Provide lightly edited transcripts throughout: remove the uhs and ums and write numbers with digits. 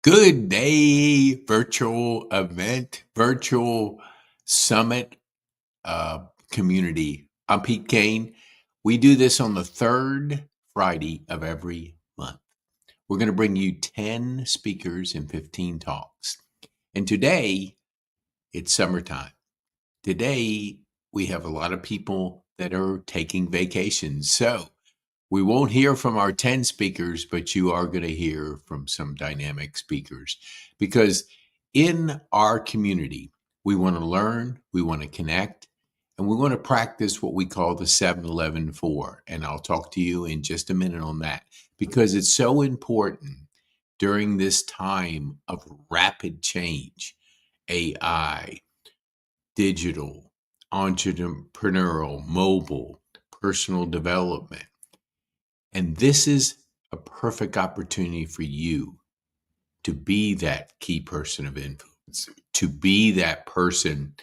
Good day, virtual event, virtual summit uh, community. I'm Pete Kane. We do this on the third Friday of every month. We're going to bring you 10 speakers and 15 talks. And today, it's summertime. Today, we have a lot of people that are taking vacations. So we won't hear from our 10 speakers, but you are going to hear from some dynamic speakers because in our community, we want to learn, we want to connect, and we want to practice what we call the 7-11 4. And I'll talk to you in just a minute on that because it's so important during this time of rapid change, AI, digital, entrepreneurial, mobile, personal development. And this is a perfect opportunity for you to be that key person of influence, to be that person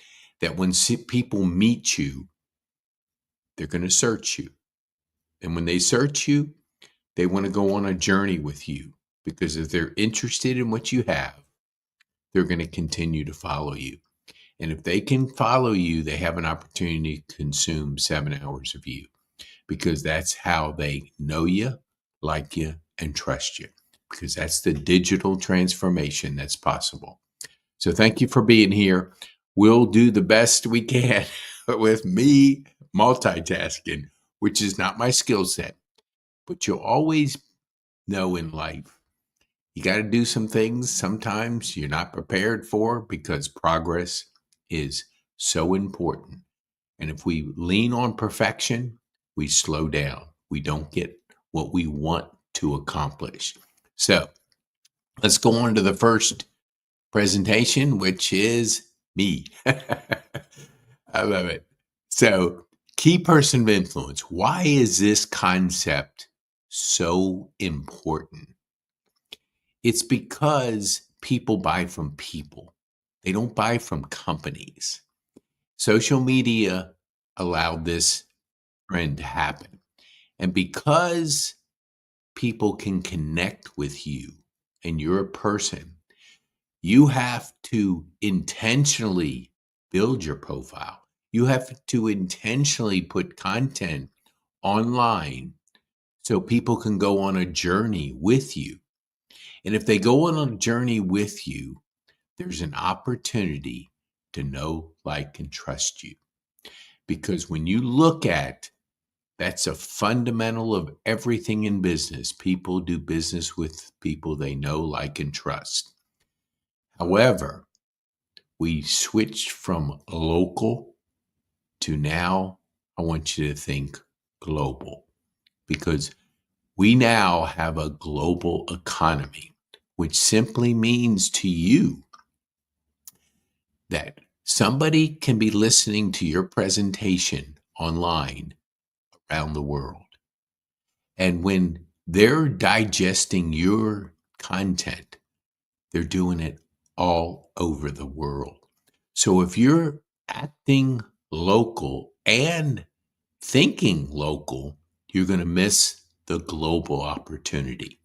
that when people meet you, they're going to search you. And when they search you, they want to go on a journey with you because if they're interested in what you have, they're going to continue to follow you. And if they can follow you, they have an opportunity to consume 7 hours of you because that's how they know you, like you, and trust you, because that's the digital transformation that's possible. So thank you for being here. We'll do the best we can with me multitasking, which is not my skill set, but you'll always know in life, you got to do some things sometimes you're not prepared for because progress is so important. And if we lean on perfection, we slow down. We don't get what we want to accomplish. So let's go on to the first presentation, which is me. I love it. So, key person of influence. Why is this concept so important? It's because people buy from people, they don't buy from companies. Social media allowed this trend to happen. And because people can connect with you and you're a person, you have to intentionally build your profile. You have to intentionally put content online so people can go on a journey with you. And if they go on a journey with you, there's an opportunity to know, like, and trust you. Because when you look at that's a fundamental of everything in business. People do business with people they know, like, and trust. However, we switched from local to now, I want you to think global because we now have a global economy, which simply means to you that somebody can be listening to your presentation online around the world. And when they're digesting your content, they're doing it all over the world. So if you're acting local and thinking local, you're going to miss the global opportunity.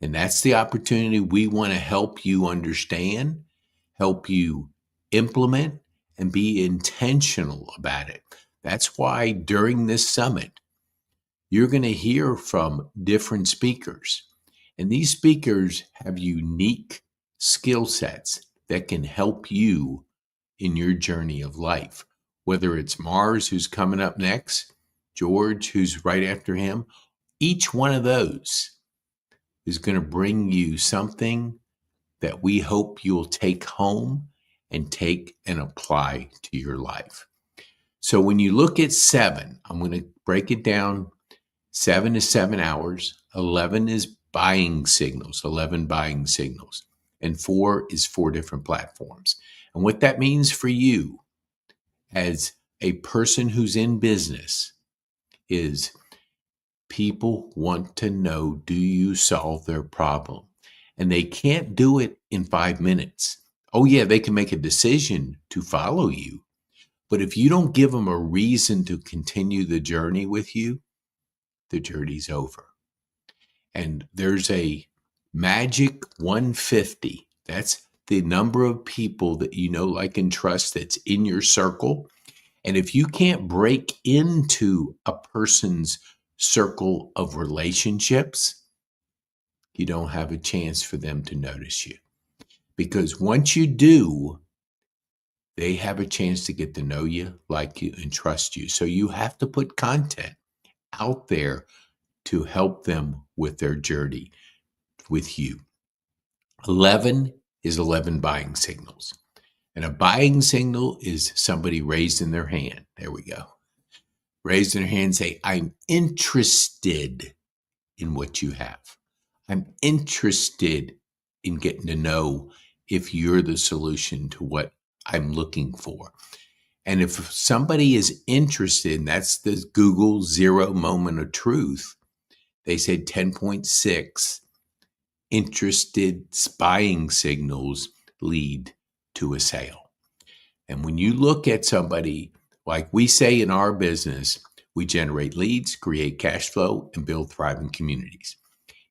And that's the opportunity we want to help you understand, help you implement, and be intentional about it. That's why during this summit, you're going to hear from different speakers. And these speakers have unique skill sets that can help you in your journey of life. Whether it's Mars, who's coming up next, George, who's right after him, each one of those is going to bring you something that we hope you'll take home and take and apply to your life. So when you look at 7, I'm going to break it down. 7 is 7 hours. 11 is buying signals, 11 buying signals. And 4 is 4 different platforms. And what that means for you as a person who's in business is people want to know, do you solve their problem? And they can't do it in 5 minutes. Oh, yeah, they can make a decision to follow you. But if you don't give them a reason to continue the journey with you, the journey's over. And there's a Magic 150. That's the number of people that you know, like, and trust that's in your circle. And if you can't break into a person's circle of relationships, you don't have a chance for them to notice you. Because once you do, they have a chance to get to know you, like you, and trust you. So you have to put content out there to help them with their journey with you. 11 is 11 buying signals. And a buying signal is somebody raising their hand. There we go. Raise their hand and say, I'm interested in what you have. I'm interested in getting to know if you're the solution to what I'm looking for. And if somebody is interested, and that's the Google zero moment of truth, they said 10.6 interested buying signals lead to a sale. And when you look at somebody, like we say in our business, we generate leads, create cash flow, and build thriving communities.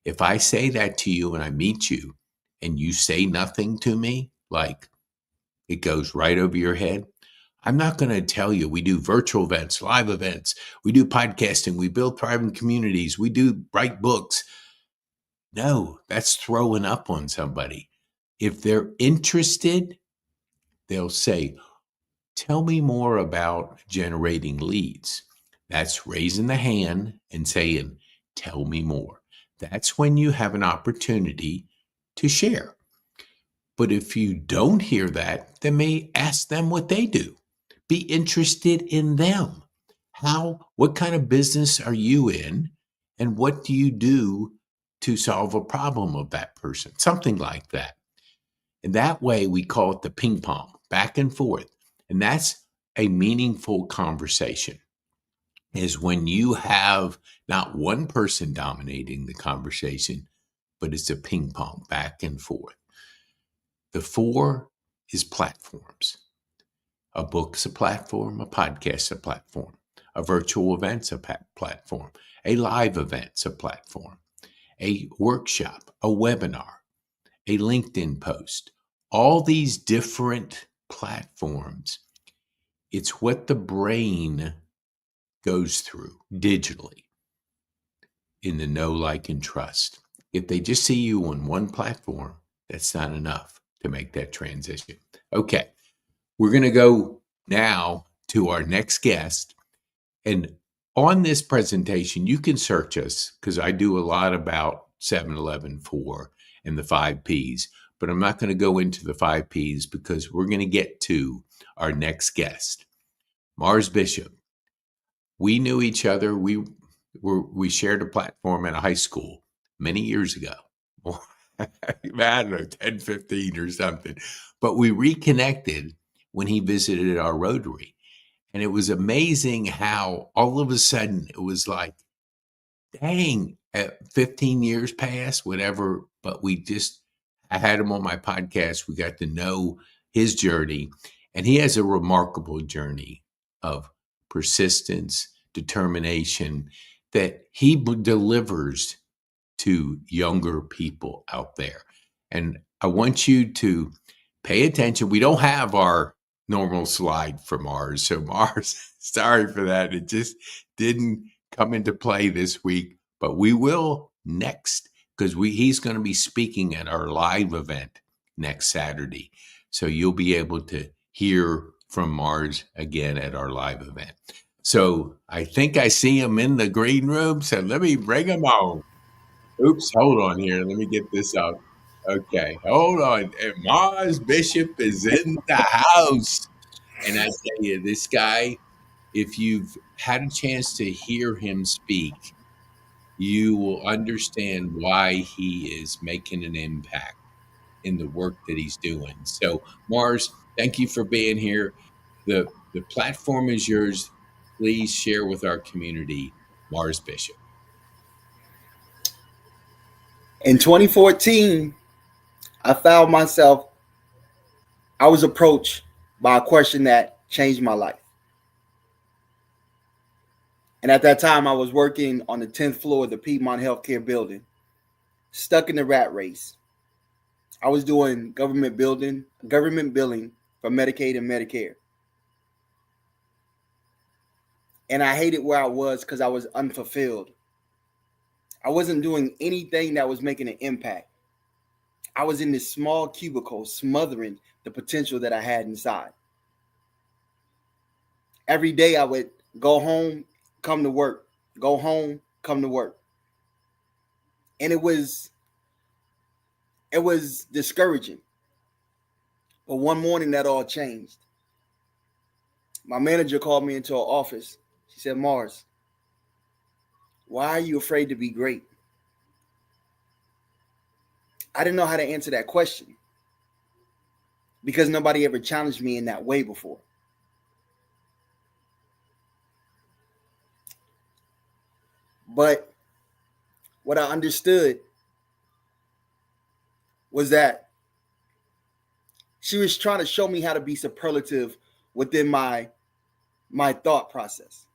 If I say that to you and I meet you and you say nothing to me, like it goes right over your head, I'm not going to tell you we do virtual events, live events, we do podcasting, we build thriving communities, we do write books. No, that's throwing up on somebody. If they're interested, they'll say, tell me more about generating leads. That's raising the hand and saying, tell me more. That's when you have an opportunity to share. But if you don't hear that, then may ask them what they do. Be interested in them. What kind of business are you in? And what do you do to solve a problem of that person? Something like that. And that way we call it the ping pong, back and forth. And that's a meaningful conversation, is when you have not one person dominating the conversation, but it's a ping pong back and forth. The 4 is platforms. A book's a platform, a podcast's a platform, a virtual event's a platform, a live event's a platform, a workshop, a webinar, a LinkedIn post. All these different platforms, it's what the brain goes through digitally in the know, like, and trust. If they just see you on one platform, that's not enough to make that transition. Okay, we're going to go now to our next guest. And on this presentation, you can search us because I do a lot about 7-Eleven 4 and the 5 Ps, but I'm not going to go into the 5 Ps because we're going to get to our next guest, Mars Bishop. We knew each other. We shared a platform at a high school many years ago. I don't know, 10, 15 or something. But we reconnected when he visited our Rotary. And it was amazing how all of a sudden it was like, dang, 15 years passed, whatever. But I had him on my podcast. We got to know his journey. And he has a remarkable journey of persistence, determination that he delivers to younger people out there. And I want you to pay attention. We don't have our normal slide for Mars. So Mars, sorry for that. It just didn't come into play this week, but we will next because he's going to be speaking at our live event next Saturday. So you'll be able to hear from Mars again at our live event. So I think I see him in the green room. So let me bring him on. Oops, hold on here. Let me get this out. Okay, hold on. And Mars Bishop is in the house. And I tell you, this guy, if you've had a chance to hear him speak, you will understand why he is making an impact in the work that he's doing. So, Mars, thank you for being here. The platform is yours. Please share with our community, Mars Bishop. In 2014, I found myself, I was approached by a question that changed my life. And at that time, I was working on the 10th floor of the Piedmont Healthcare building. stuck in the rat race. I was doing government billing for Medicaid and Medicare. And I hated where I was because I was unfulfilled. I wasn't doing anything that was making an impact. I was in this small cubicle smothering the potential that I had inside. Every day I would go home, come to work, go home, come to work. And it was discouraging. But one morning that all changed. My manager called me into her office. She said, Mars, why are you afraid to be great? I didn't know how to answer that question because nobody ever challenged me in that way before. But what I understood was that she was trying to show me how to be superlative within my thought process.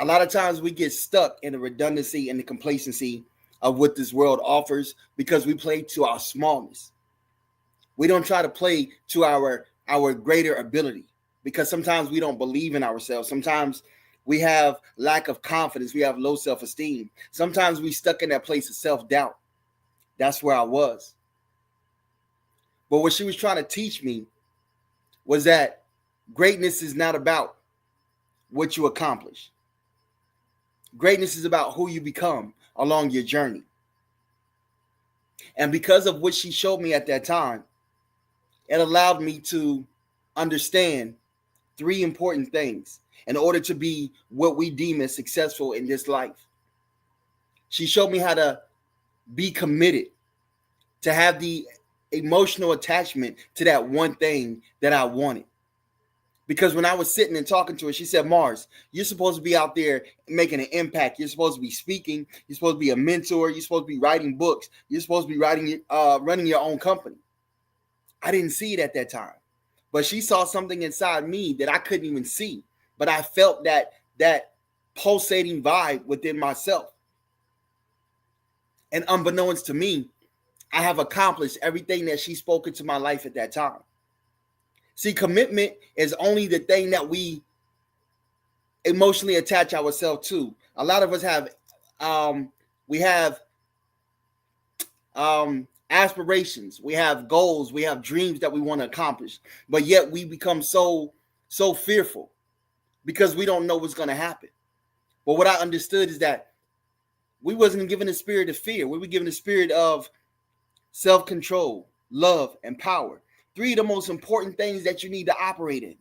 A lot of times we get stuck in the redundancy and the complacency of what this world offers because we play to our smallness. We don't try to play to our greater ability because sometimes we don't believe in ourselves. Sometimes we have lack of confidence. We have low self-esteem. Sometimes we stuck in that place of self-doubt. That's where I was. But what she was trying to teach me was that greatness is not about what you accomplish. Greatness is about who you become along your journey. And because of what she showed me at that time, it allowed me to understand three important things in order to be what we deem as successful in this life. She showed me how to be committed, to have the emotional attachment to that one thing that I wanted. Because when I was sitting and talking to her, she said, Mars, you're supposed to be out there making an impact. You're supposed to be speaking. You're supposed to be a mentor. You're supposed to be writing books. You're supposed to be running your own company. I didn't see it at that time. But she saw something inside me that I couldn't even see. But I felt that pulsating vibe within myself. And unbeknownst to me, I have accomplished everything that she spoke into my life at that time. See, commitment is only the thing that we emotionally attach ourselves to. A lot of us have, aspirations, we have goals, we have dreams that we want to accomplish, but yet we become so fearful because we don't know what's going to happen. But what I understood is that we wasn't given a spirit of fear. We were given a spirit of self-control, love, and power. Three of the most important things that you need to operate in.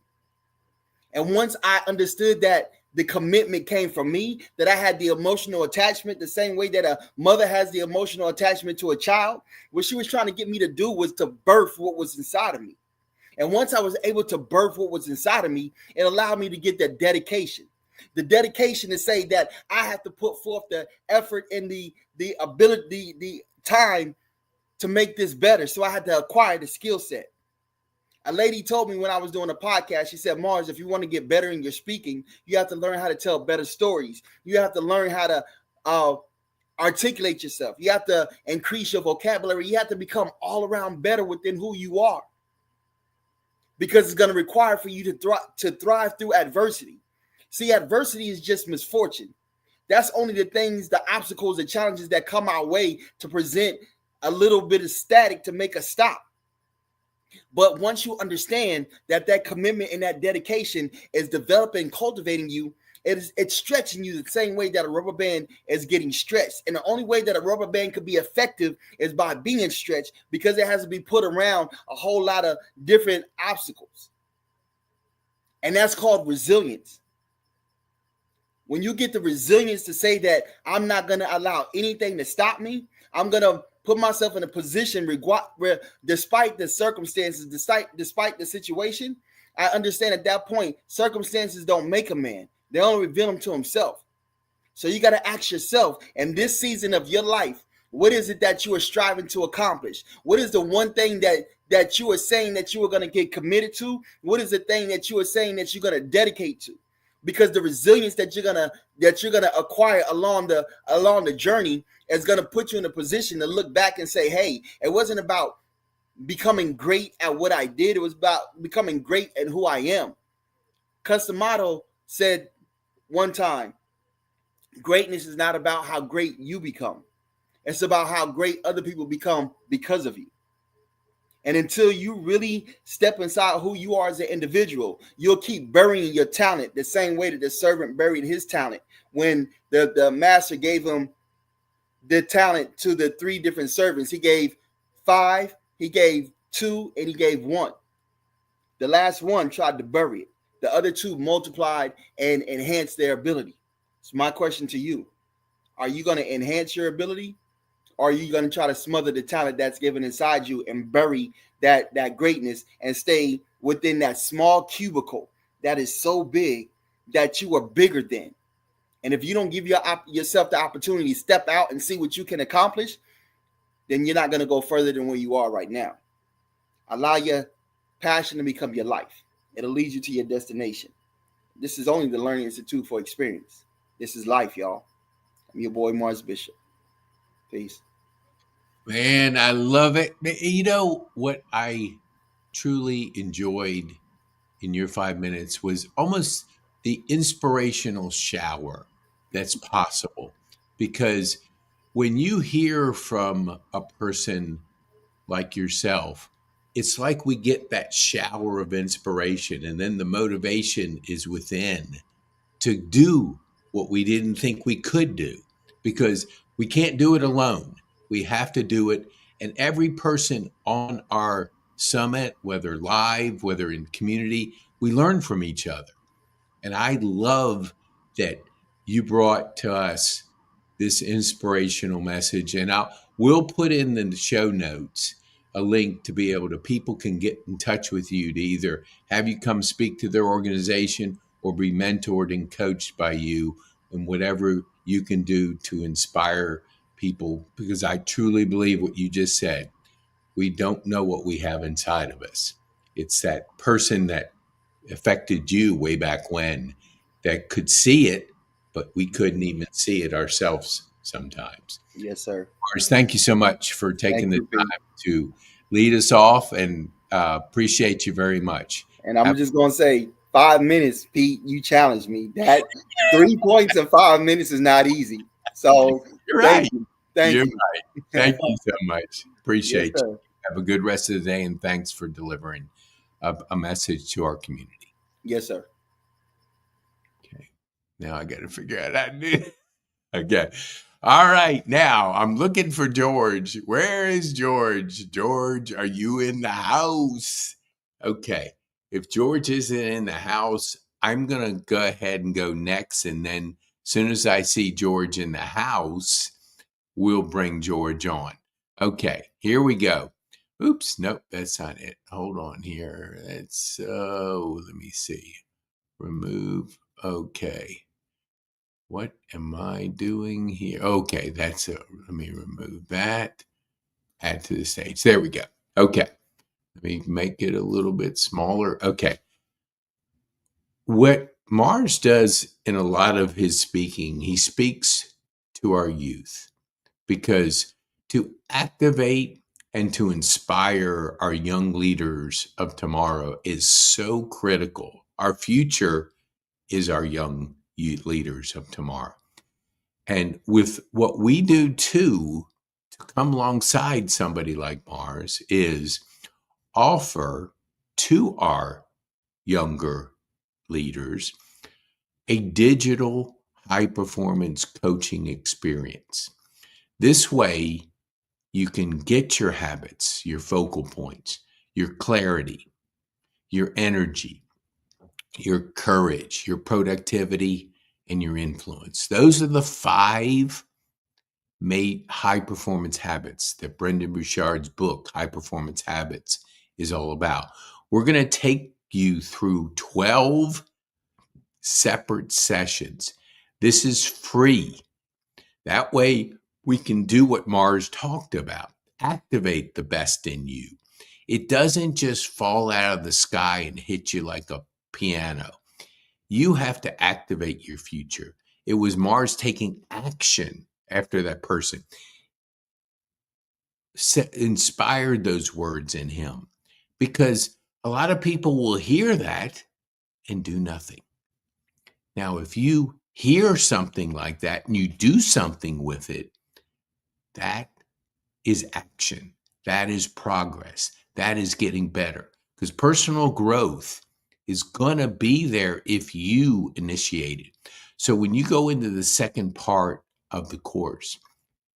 And once I understood that the commitment came from me, that I had the emotional attachment the same way that a mother has the emotional attachment to a child, what she was trying to get me to do was to birth what was inside of me. And once I was able to birth what was inside of me, it allowed me to get that dedication. The dedication to say that I have to put forth the effort and the ability, the time to make this better. So I had to acquire the skill set. A lady told me when I was doing a podcast, she said, Mars, if you want to get better in your speaking, you have to learn how to tell better stories. You have to learn how to articulate yourself. You have to increase your vocabulary. You have to become all around better within who you are. Because it's going to require for you to thrive through adversity. See, adversity is just misfortune. That's only the things, the obstacles, the challenges that come our way to present a little bit of static to make us stop. But once you understand that commitment and that dedication is developing, cultivating you, it's stretching you the same way that a rubber band is getting stretched. And the only way that a rubber band could be effective is by being stretched, because it has to be put around a whole lot of different obstacles. And that's called resilience. When you get the resilience to say that I'm not going to allow anything to stop me, I'm going to put myself in a position where despite the circumstances, despite the situation, I understand at that point, circumstances don't make a man. They only reveal him to himself. So you got to ask yourself, in this season of your life, what is it that you are striving to accomplish? What is the one thing that you are saying that you are going to get committed to? What is the thing that you are saying that you're going to dedicate to? because the resilience that you're gonna acquire along the journey is gonna put you in a position to look back and say, hey, it wasn't about becoming great at what I did. It was about becoming great at who I am. Customato said one time, greatness is not about how great you become. It's about how great other people become because of you. And until you really step inside who you are as an individual, you'll keep burying your talent the same way that the servant buried his talent. When the master gave him the talent to the three different servants, he gave 5, he gave 2, and he gave 1. The last one tried to bury it. The other 2 multiplied and enhanced their ability. So my question to you, are you going to enhance your ability? Or are you going to try to smother the talent that's given inside you and bury that greatness and stay within that small cubicle that is so big that you are bigger than? And if you don't give yourself the opportunity to step out and see what you can accomplish, then you're not going to go further than where you are right now. Allow your passion to become your life. It'll lead you to your destination. This is only the Learning Institute for Experience. This is life, y'all. I'm your boy, Mars Bishop. Peace. Man, I love it. You know what I truly enjoyed in your 5 minutes was almost the inspirational shower that's possible. Because when you hear from a person like yourself, it's like we get that shower of inspiration, and then the motivation is within to do what we didn't think we could do, because we can't do it alone. We have to do it. And every person on our summit, whether live, whether in community, we learn from each other. And I love that you brought to us this inspirational message. And we'll put in the show notes a link to be able to, people can get in touch with you to either have you come speak to their organization or be mentored and coached by you, and whatever you can do to inspire people. Because I truly believe what you just said. We don't know what we have inside of us. It's that person that affected you way back when that could see it, but we couldn't even see it ourselves sometimes. Yes, sir. Mars, thank you so much for Thank taking the you, P. time to lead us off, and appreciate you very much. And I'm Have- just gonna say 5 minutes, Pete. You challenged me. That 3 points in 5 minutes is not easy. So You're thank right. you. Thank You're you. right. Thank you so much. Yes, Appreciate you. sir. Have a good rest of the day, and thanks for delivering a message to our community. Yes, sir. Okay. Now I got to figure out how to do it. Okay. All right. Now I'm looking for George. Where is George? George, are you in the house? Okay. If George isn't in the house, I'm going to go ahead and go next. And then as soon as I see George in the house, we'll bring George on. Okay. Here we go. Oops. Nope. That's not it. Hold on here. Let me see. Remove. Okay. What am I doing here? Okay, that's it. Let me remove that. Add to the stage. There we go. Okay. Let me make it a little bit smaller. Okay. What Mars does in a lot of his speaking, he speaks to our youth, because to activate and to inspire our young leaders of tomorrow is so critical. Our future is our young youth leaders of tomorrow. And with what we do too, to come alongside somebody like Mars, is offer to our younger leaders a digital high performance coaching experience. This way, you can get your habits, your focal points, your clarity, your energy, your courage, your productivity, and your influence. Those are the 5 high performance habits that Brendan Bouchard's book, High Performance Habits, is all about. We're going to take you through 12 separate sessions. This is free. That way, we can do what Mars talked about, activate the best in you. It doesn't just fall out of the sky and hit you like a piano. You have to activate your future. It was Mars taking action after that person inspired those words in him, because a lot of people will hear that and do nothing. Now, if you hear something like that and you do something with it, that is action. That is progress. That is getting better, because personal growth is going to be there if you initiate it. So when you go into the second part of the course,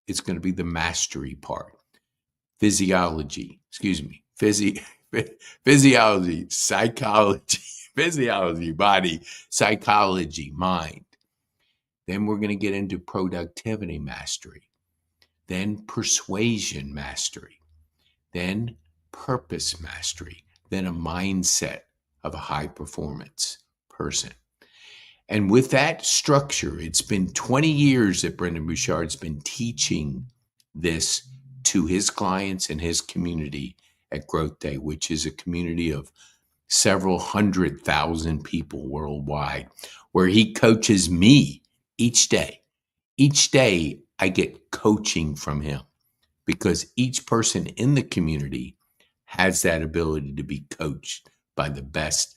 it's going to be the mastery part. Physiology, excuse me, physiology, psychology, physiology, body, psychology, mind. Then we're going to get into productivity mastery, then persuasion mastery, then purpose mastery, then a mindset of a high performance person. And with that structure, it's been 20 years that Brendan Bouchard's been teaching this to his clients and his community at Growth Day, which is a community of several 100,000 people worldwide, where he coaches me each day. Each day, I get coaching from him, because each person in the community has that ability to be coached by the best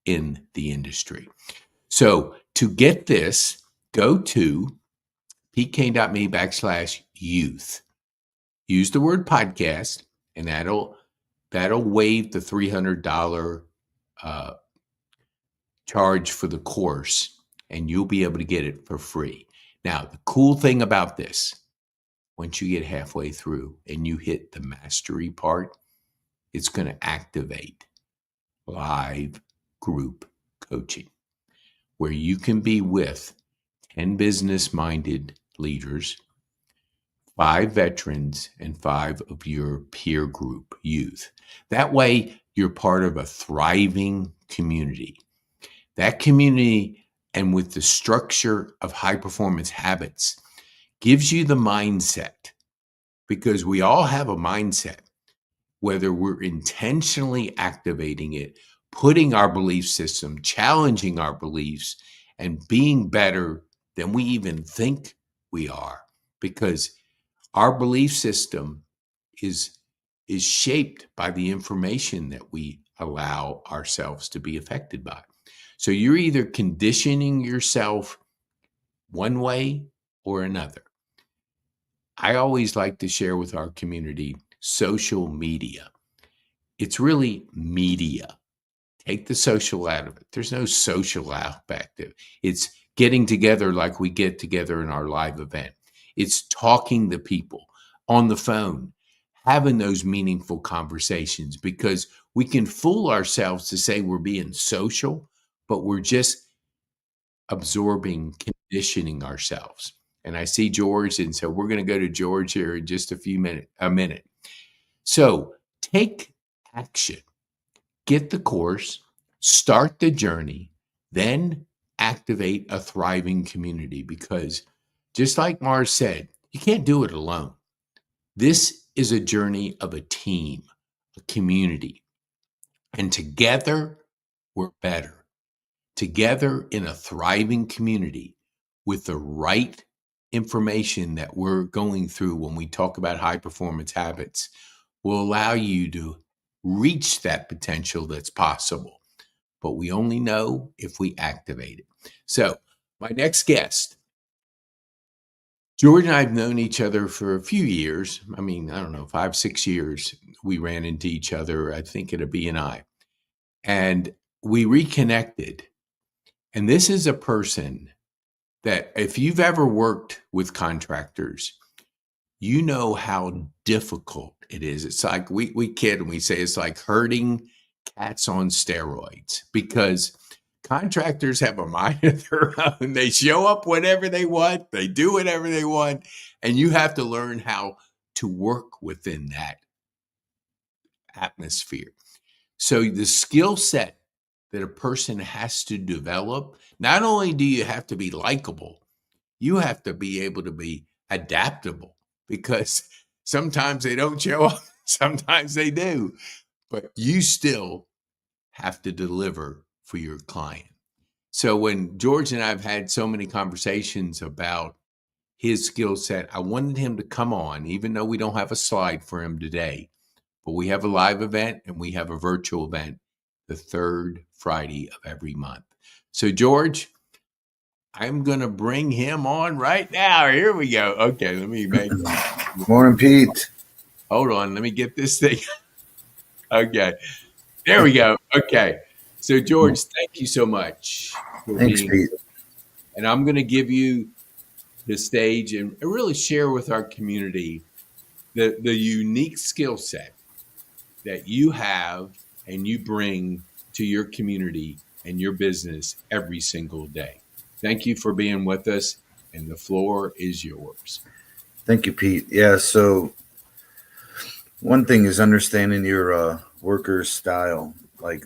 in the industry. So to get this, go to pk.me/youth. Use the word podcast, and that'll waive the $300 charge for the course, and you'll be able to get it for free. Now, the cool thing about this, once you get halfway through and you hit the mastery part, it's going to activate live group coaching, where you can be with 10 business-minded leaders, 5 veterans, and 5 of your peer group youth. That way, you're part of a thriving community. That community, and with the structure of high performance habits, gives you the mindset, because we all have a mindset, whether we're intentionally activating it, putting our belief system, challenging our beliefs, and being better than we even think we are, because our belief system is shaped by the information that we allow ourselves to be affected by. So you're either conditioning yourself one way or another. I always like to share with our community social media. It's really media. Take the social out of it. There's no social aspect. It's getting together like we get together in our live event. It's talking to people on the phone, having those meaningful conversations, because we can fool ourselves to say we're being social, but we're just absorbing, conditioning ourselves. And I see George, and so we're going to go to George here in just a minute. So take action, get the course, start the journey, then activate a thriving community, because just like Mars said, you can't do it alone. This is a journey of a team, a community, and together we're better. Together in a thriving community with the right information that we're going through when we talk about high performance habits will allow you to reach that potential that's possible. But we only know if we activate it. So, my next guest, George and I have known each other for a few years. I mean, I don't know, 5, 6 years. We ran into each other, I think, at a BNI. And we reconnected. And this is a person that, if you've ever worked with contractors, you know how difficult it is. It's like we kid and we say it's like herding cats on steroids, because contractors have a mind of their own. They show up whenever they want, they do whatever they want, and you have to learn how to work within that atmosphere. So the skill set that a person has to develop, not only do you have to be likable, you have to be able to be adaptable, because sometimes they don't show up, sometimes they do, but you still have to deliver for your client. So when George and I have had so many conversations about his skill set, I wanted him to come on, even though we don't have a slide for him today. But we have a live event and we have a virtual event the third Friday of every month. So, George, I'm going to bring him on right now. Here we go. Okay, let me make. Morning, Pete. Hold on. Let me get this thing. Okay. There we go. Okay. So, George, thank you so much for Thanks, being. Pete. And I'm going to give you the stage and really share with our community the unique skill set that you have and you bring to your community and your business every single day. Thank you for being with us, and the floor is yours. Thank you, Pete. Yeah, so one thing is understanding your workers' style. Like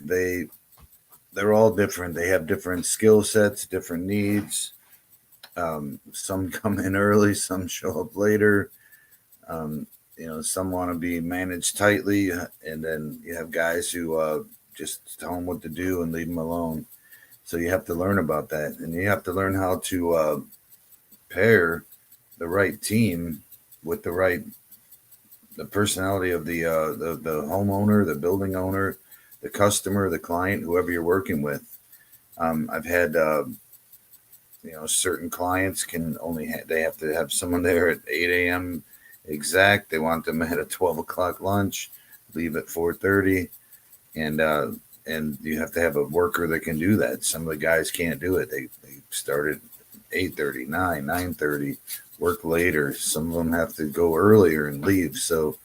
they're all different. They have different skill sets, different needs. Some come in early, some show up later. Some want to be managed tightly, and then you have guys who just tell them what to do and leave them alone. So you have to learn about that, and you have to learn how to pair the right team with the personality of the homeowner, the building owner, the customer, the client, whoever you're working with. I've had certain clients can they have to have someone there at 8 a.m. exact. They want them at a 12 o'clock lunch, leave at 4:30, and you have to have a worker that can do that. Some of the guys can't do it. They start at 8:30, 9:30, work later. Some of them have to go earlier and leave. So,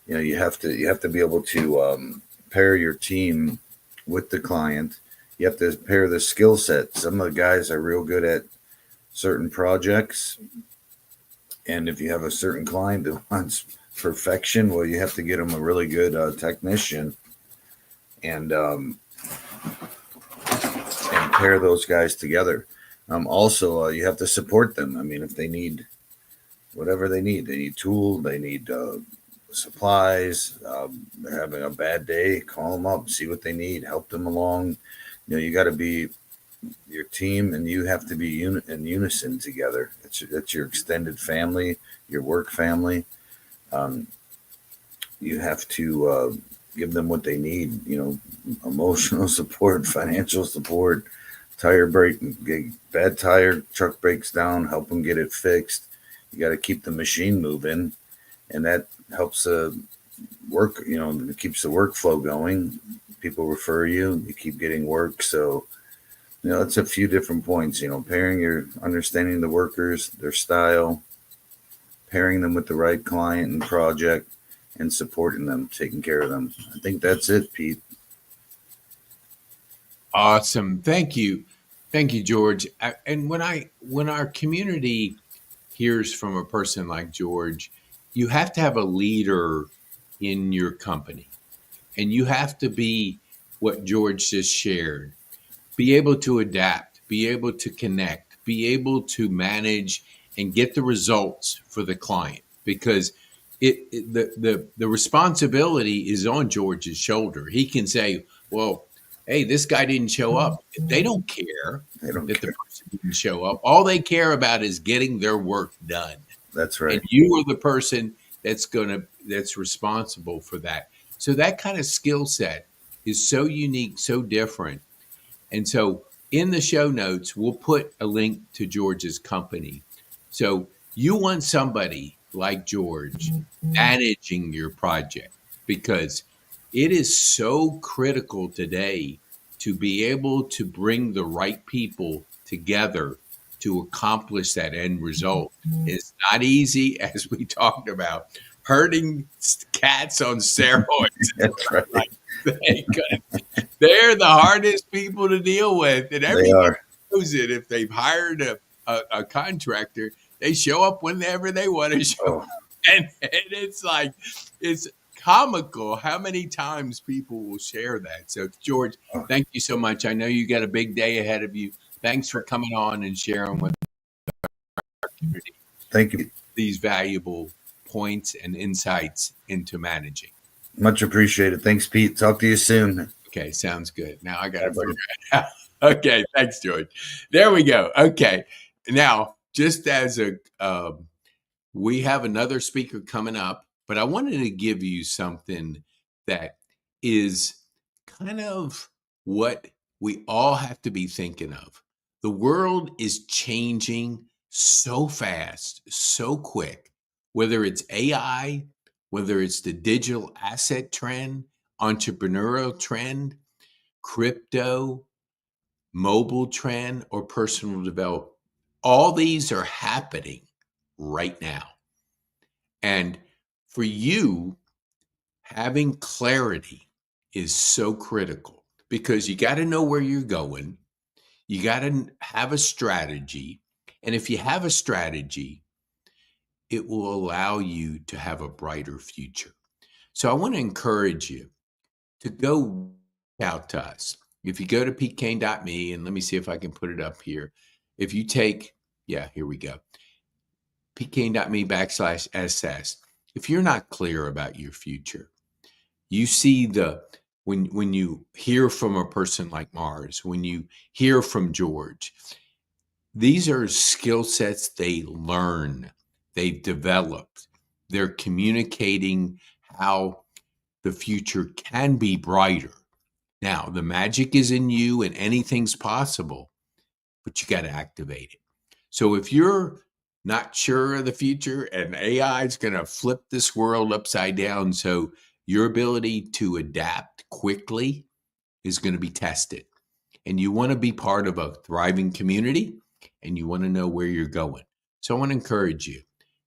you have to be able to pair your team with the client. You have to pair the skill set. Some of the guys are real good at certain projects, and if you have a certain client that wants perfection, well, you have to get them a really good technician, and pair those guys together. Also, you have to support them. I mean, if they need whatever they need tools, they need supplies. They're having a bad day, call them up, see what they need, help them along. You got to be your team, and you have to be in unison together. It's your extended family, your work family. You have to give them what they need. Emotional support, financial support. Tire break, bad tire, truck breaks down, help them get it fixed. You got to keep the machine moving, and that helps work. It keeps the workflow going. People refer you, you keep getting work. So, it's a few different points. Pairing understanding the workers, their style, pairing them with the right client and project, and supporting them, taking care of them. I think that's it, Pete. Awesome. Thank you, George. And when our community hears from a person like George, you have to have a leader in your company, and you have to be what George just shared. Be able to adapt, be able to connect, be able to manage and get the results for the client, because the responsibility is on George's shoulder. He can say, well, hey, this guy didn't show up. They don't care They don't that care. the person didn't show up. All they care about is getting their work done. That's right. And you are the person that's responsible for that. So that kind of skill set is so unique, so different. And so in the show notes, we'll put a link to George's company. So you want somebody like George managing your project, because it is so critical today to be able to bring the right people together to accomplish that end result. It's not easy, as we talked about, herding cats on steroids. That's right. They're the hardest people to deal with, and They everybody are. knows it. If they've hired a contractor, they show up whenever they want to show up. Oh, And it's like, it's comical how many times people will share that. So, George, thank you so much. I know you got a big day ahead of you. Thanks for coming on and sharing with our community thank you. these valuable points and insights into managing. Much appreciated. Thanks, Pete. Talk to you soon. Okay, sounds good. Now I got Bye, to buddy. figure it out. Okay, thanks, George. There we go. Okay, now just as a we have another speaker coming up, but I wanted to give you something that is kind of what we all have to be thinking of. The world is changing so fast, so quick, whether it's AI, whether it's the digital asset trend, entrepreneurial trend, crypto, mobile trend, or personal development. All these are happening right now. And for you, having clarity is so critical because you got to know where you're going. You got to have a strategy. And if you have a strategy, it will allow you to have a brighter future. So I want to encourage you to go out to us. If you go to petekane.me, and let me see if I can put it up here. If you take, yeah, here we go, petekane.me/SS. If you're not clear about your future, you see when you hear from a person like Mars, when you hear from George, these are skill sets they learn, they've developed, they're communicating how the future can be brighter. Now, the magic is in you and anything's possible, but you got to activate it. So if you're not sure of the future and AI is going to flip this world upside down, so your ability to adapt quickly is going to be tested. And you want to be part of a thriving community and you want to know where you're going. So I want to encourage you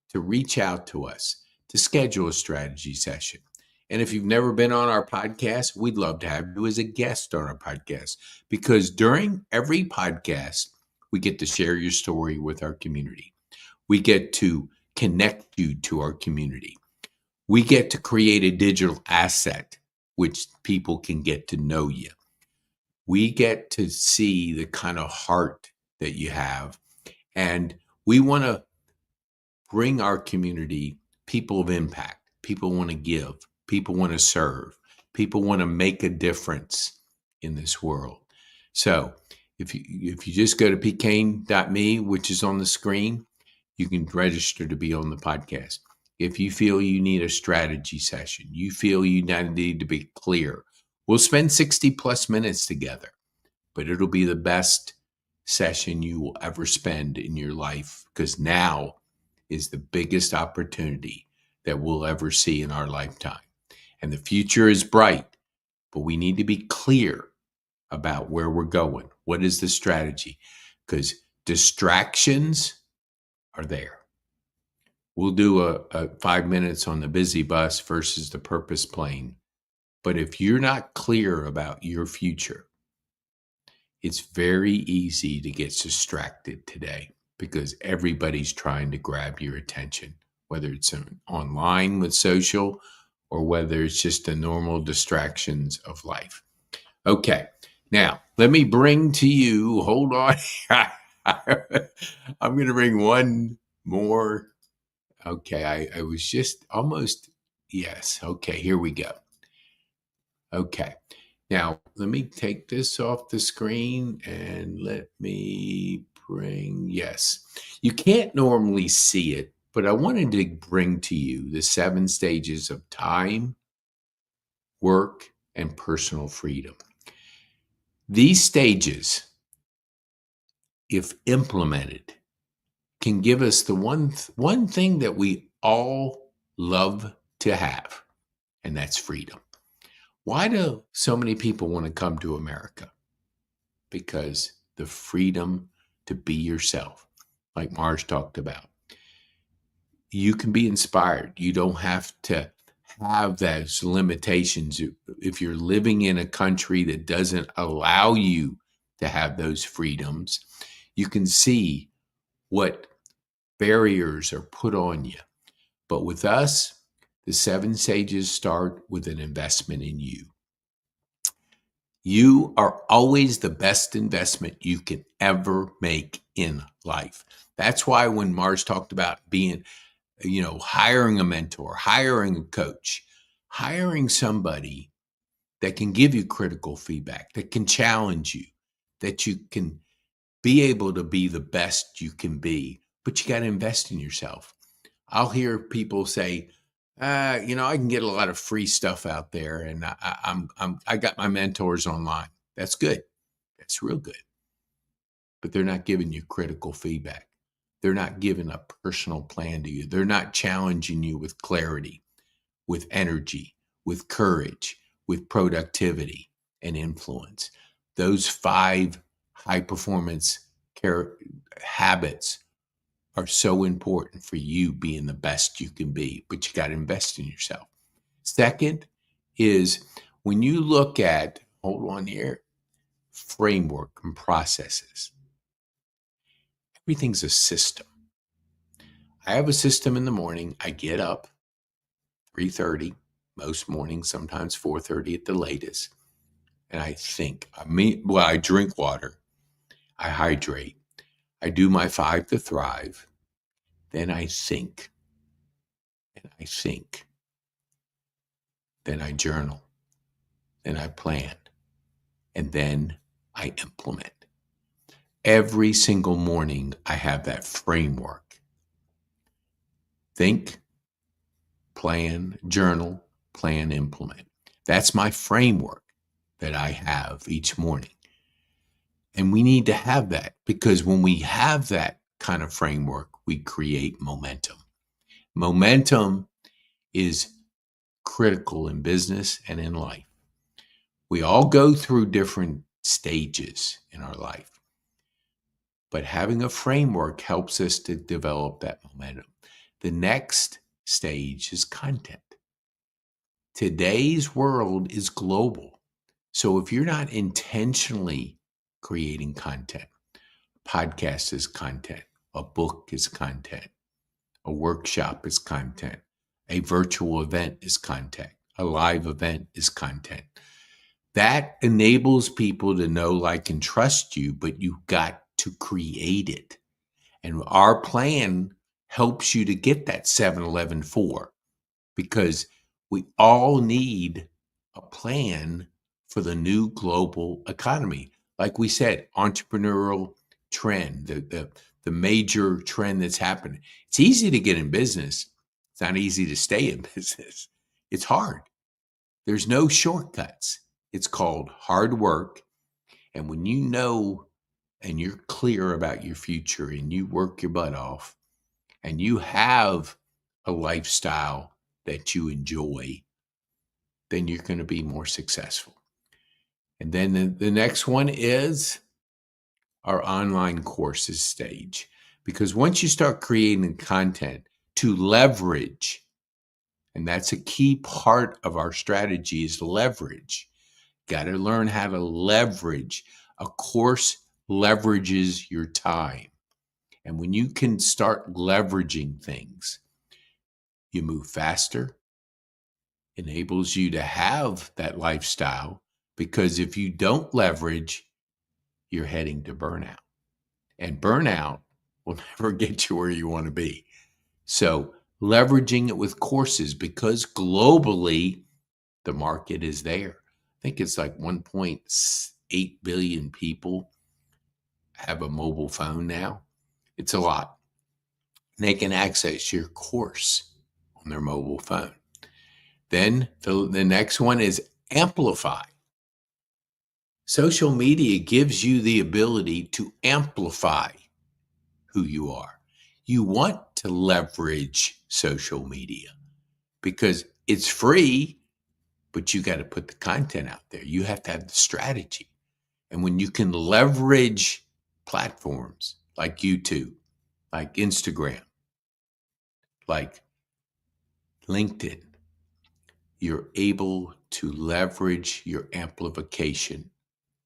to reach out to us to schedule a strategy session. And if you've never been on our podcast, we'd love to have you as a guest on our podcast because during every podcast, we get to share your story with our community. We get to connect you to our community. We get to create a digital asset, which people can get to know you. We get to see the kind of heart that you have. And we want to bring our community people of impact. People want to give. People want to serve. People want to make a difference in this world. So if you just go to petekane.me, which is on the screen, you can register to be on the podcast. If you feel you need a strategy session, you feel you need to be clear, we'll spend 60 plus minutes together, but it'll be the best session you will ever spend in your life because now is the biggest opportunity that we'll ever see in our lifetime. And the future is bright, but we need to be clear about where we're going. What is the strategy? Because distractions are there. We'll do a 5 minutes on the busy bus versus the purpose plane. But if you're not clear about your future, it's very easy to get distracted today because everybody's trying to grab your attention, whether it's online with social or whether it's just the normal distractions of life. Okay, now let me bring to you, hold on. I'm going to bring one more. Okay, I was just almost, yes. Okay, here we go. Okay. Now, let me take this off the screen and let me bring, yes. You can't normally see it, but I wanted to bring to you the 7 stages of time, work, and personal freedom. These stages, if implemented, can give us the one thing that we all love to have, and that's freedom. Why do so many people want to come to America? Because the freedom to be yourself, like Mars talked about. You can be inspired. You don't have to have those limitations. If you're living in a country that doesn't allow you to have those freedoms, you can see what barriers are put on you. But with us, the 7 stages start with an investment in you. You are always the best investment you can ever make in life. That's why when Mars talked about being, hiring a mentor, hiring a coach, hiring somebody that can give you critical feedback, that can challenge you, that you can be able to be the best you can be, but you got to invest in yourself. I'll hear people say, I can get a lot of free stuff out there, and I got my mentors online. That's good. That's real good. But they're not giving you critical feedback. They're not giving a personal plan to you. They're not challenging you with clarity, with energy, with courage, with productivity and influence. Those 5 high performance habits are so important for you being the best you can be, but you got to invest in yourself. Second is when you look at, hold on here, framework and processes, everything's a system. I have a system in the morning. I get up 3:30 most mornings, sometimes 4:30 at the latest, and I think. I drink water. I hydrate. I do my 5 to thrive. Then I think. And I think. Then I journal. Then I plan. And then I implement. Every single morning, I have that framework. Think, plan, journal, plan, implement. That's my framework that I have each morning. And we need to have that, because when we have that kind of framework, we create momentum. Momentum is critical in business and in life. We all go through different stages in our life, but having a framework helps us to develop that momentum. The next stage is content. Today's world is global. So if you're not intentionally creating content, a podcast is content, a book is content, a workshop is content, a virtual event is content, a live event is content. That enables people to know, like, and trust you, but you've got to create it. And our plan helps you to get that 7-Eleven 4, because we all need a plan for the new global economy. Like we said, entrepreneurial trend, the major trend that's happening. It's easy to get in business. It's not easy to stay in business. It's hard. There's no shortcuts. It's called hard work. And when you know and you're clear about your future and you work your butt off and you have a lifestyle that you enjoy, then you're going to be more successful. And then the next one is our online courses stage. Because once you start creating content to leverage, and that's a key part of our strategy, is leverage. Got to learn how to leverage. A course leverages your time. And when you can start leveraging things, you move faster, enables you to have that lifestyle, because if you don't leverage, you're heading to burnout. And burnout will never get you where you want to be. So leveraging it with courses, because globally, the market is there. I think it's like 1.8 billion people have a mobile phone now. It's a lot. They can access your course on their mobile phone. Then the next one is amplify. Social media gives you the ability to amplify who you are. You want to leverage social media because it's free, but you got to put the content out there. You have to have the strategy. And when you can leverage platforms like YouTube, like Instagram, like LinkedIn, you're able to leverage your amplification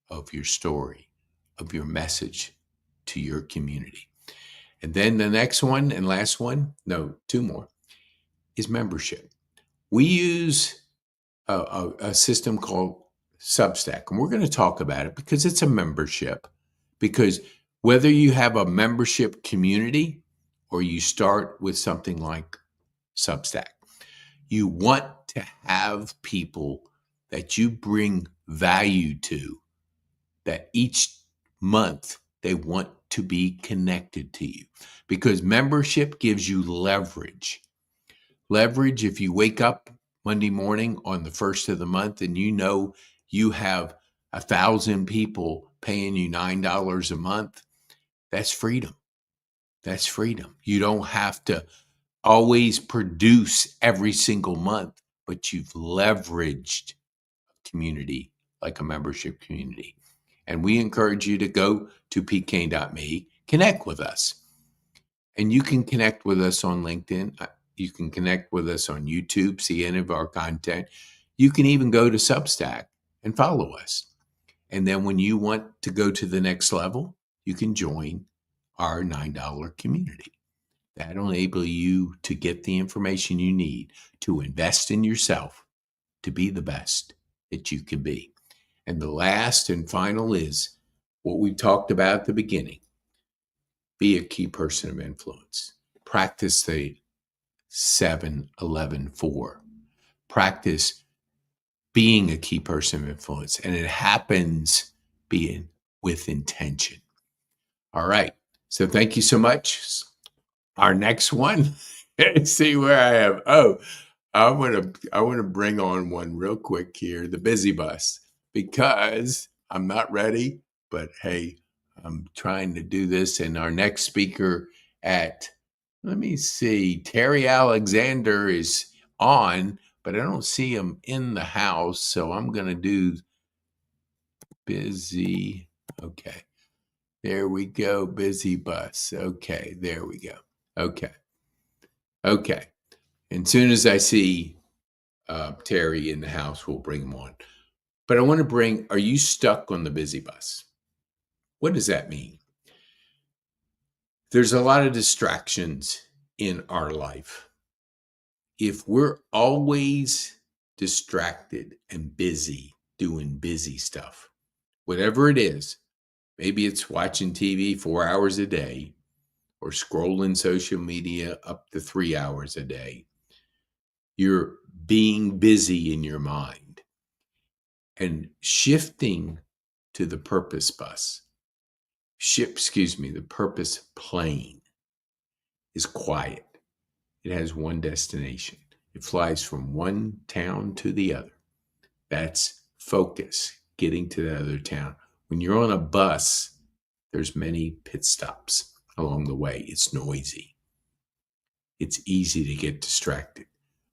of your story, of your message to your community. And then the next one and last one, no, 2 more, is membership. We use a system called Substack, and we're going to talk about it because it's a membership. Because whether you have a membership community or you start with something like Substack, you want to have people that you bring value to, that each month they want to be connected to you, because membership gives you leverage. Leverage, if you wake up Monday morning on the first of the month and you know you have 1,000 people paying you $9 a month, that's freedom. That's freedom. You don't have to always produce every single month, but you've leveraged community like a membership community. And we encourage you to go to pkane.me, connect with us. And you can connect with us on LinkedIn. You can connect with us on YouTube, see any of our content. You can even go to Substack and follow us. And then when you want to go to the next level, you can join our $9 community. That'll enable you to get the information you need to invest in yourself to be the best that you can be. And the last and final is what we talked about at the beginning. Be a key person of influence. Practice the 7-11-4. Practice being a key person of influence. And it happens being with intention. All right. So thank you so much. Our next one, let's see where I am. Oh, I want to bring on one real quick here, the busy bus, because I'm not ready, but hey, I'm trying to do this. And our next speaker let me see, Terry Alexander is on, but I don't see him in the house. So I'm going to do busy. Okay. There we go. Busy bus. Okay. There we go. Okay. Okay. And soon as I see Terry in the house, we'll bring him on. But I want to are you stuck on the busy bus? What does that mean? There's a lot of distractions in our life. If we're always distracted and busy doing busy stuff, whatever it is, maybe it's watching TV 4 hours a day or scrolling social media up to 3 hours a day, you're being busy in your mind. And shifting to the purpose bus, the purpose plane is quiet. It has one destination. It flies from one town to the other. That's focus, getting to the other town. When you're on a bus, there's many pit stops along the way. It's noisy. It's easy to get distracted.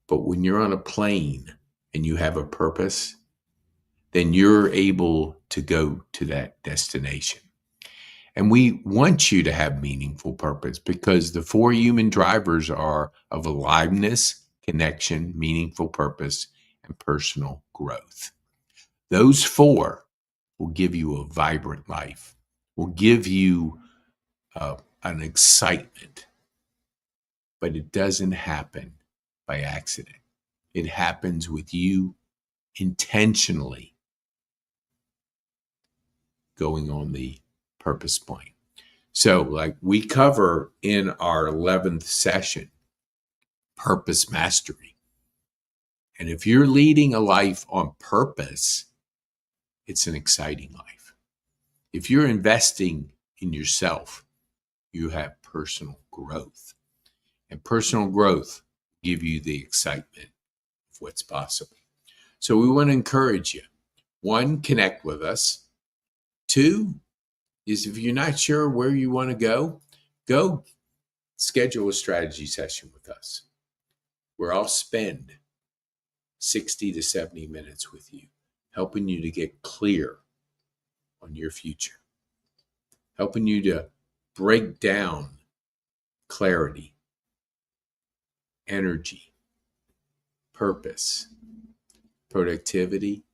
But when you're on a plane and you have a purpose, then you're able to go to that destination. And we want you to have meaningful purpose because the 4 human drivers are of aliveness, connection, meaningful purpose, and personal growth. Those 4 will give you a vibrant life, will give you an excitement, but it doesn't happen by accident. It happens with you intentionally going on the purpose plane. So like we cover in our 11th session, purpose mastery. And if you're leading a life on purpose, it's an exciting life. If you're investing in yourself, you have personal growth. And personal growth give you the excitement of what's possible. So we want to encourage you. 1, connect with us. 2 is if you're not sure where you want to go schedule a strategy session with us where I'll spend 60 to 70 minutes with you, helping you to get clear on your future, helping you to break down clarity, energy, purpose, productivity,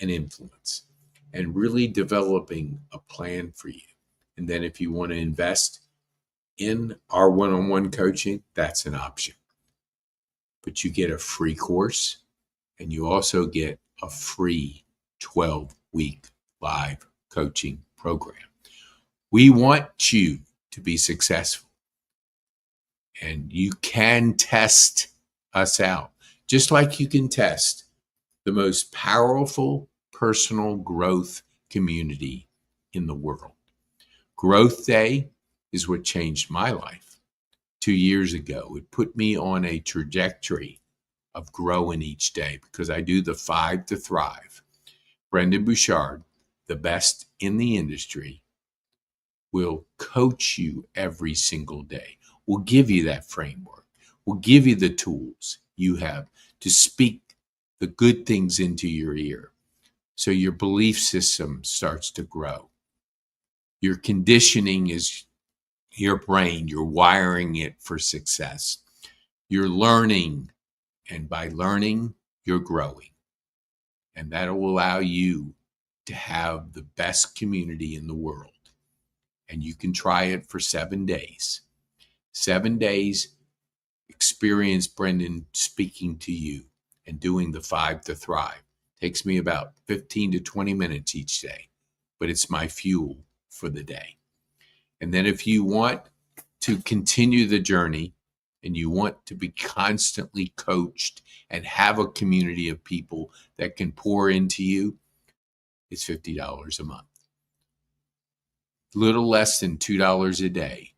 and influence, and really developing a plan for you. And then if you want to invest in our one-on-one coaching, that's an option. But you get a free course and you also get a free 12-week live coaching program. We want you to be successful. And you can test us out, just like you can test the most powerful personal growth community in the world. Growth Day is what changed my life 2 years ago. It put me on a trajectory of growing each day because I do the 5 to Thrive. Brendan Bouchard, the best in the industry, will coach you every single day. We'll give you that framework. We'll give you the tools you have to speak the good things into your ear so your belief system starts to grow. Your conditioning is your brain. You're wiring it for success. You're learning, and by learning, you're growing. And that will allow you to have the best community in the world. And you can try it for 7 days. 7 days, experience Brendan speaking to you and doing the 5 to Thrive. Takes me about 15 to 20 minutes each day, but it's my fuel for the day. And then if you want to continue the journey and you want to be constantly coached and have a community of people that can pour into you, it's $50 a month. Little less than $2 a day.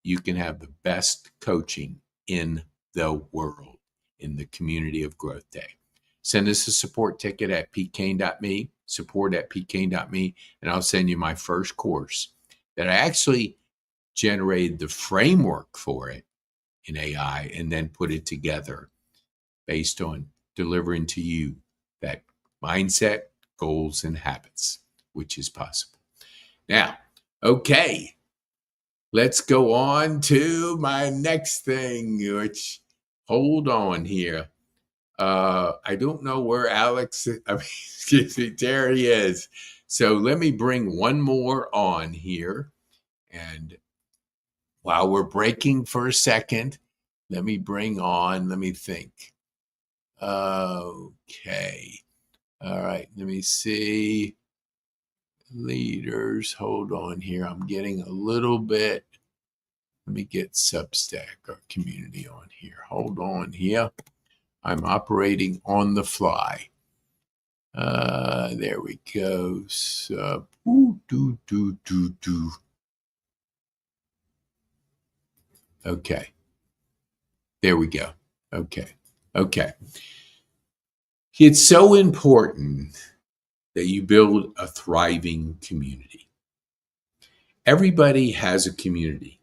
You can have the best coaching in the world in the community of Growth Day. Send us a support ticket at pkane.me, support@pkane.me, and I'll send you my first course that I actually generated the framework for it in AI and then put it together based on delivering to you that mindset, goals, and habits, which is possible. Now, okay, let's go on to my next thing, which, hold on here. I don't know where Alex, excuse me, there he is. So let me bring one more on here. And while we're breaking for a second, let me think. Okay. All right, let me see. Leaders, hold on here. I'm getting a little bit. Let me get Substack or community on here. Hold on here. I'm operating on the fly. There we go. Okay. There we go. Okay. It's so important that you build a thriving community. Everybody has a community.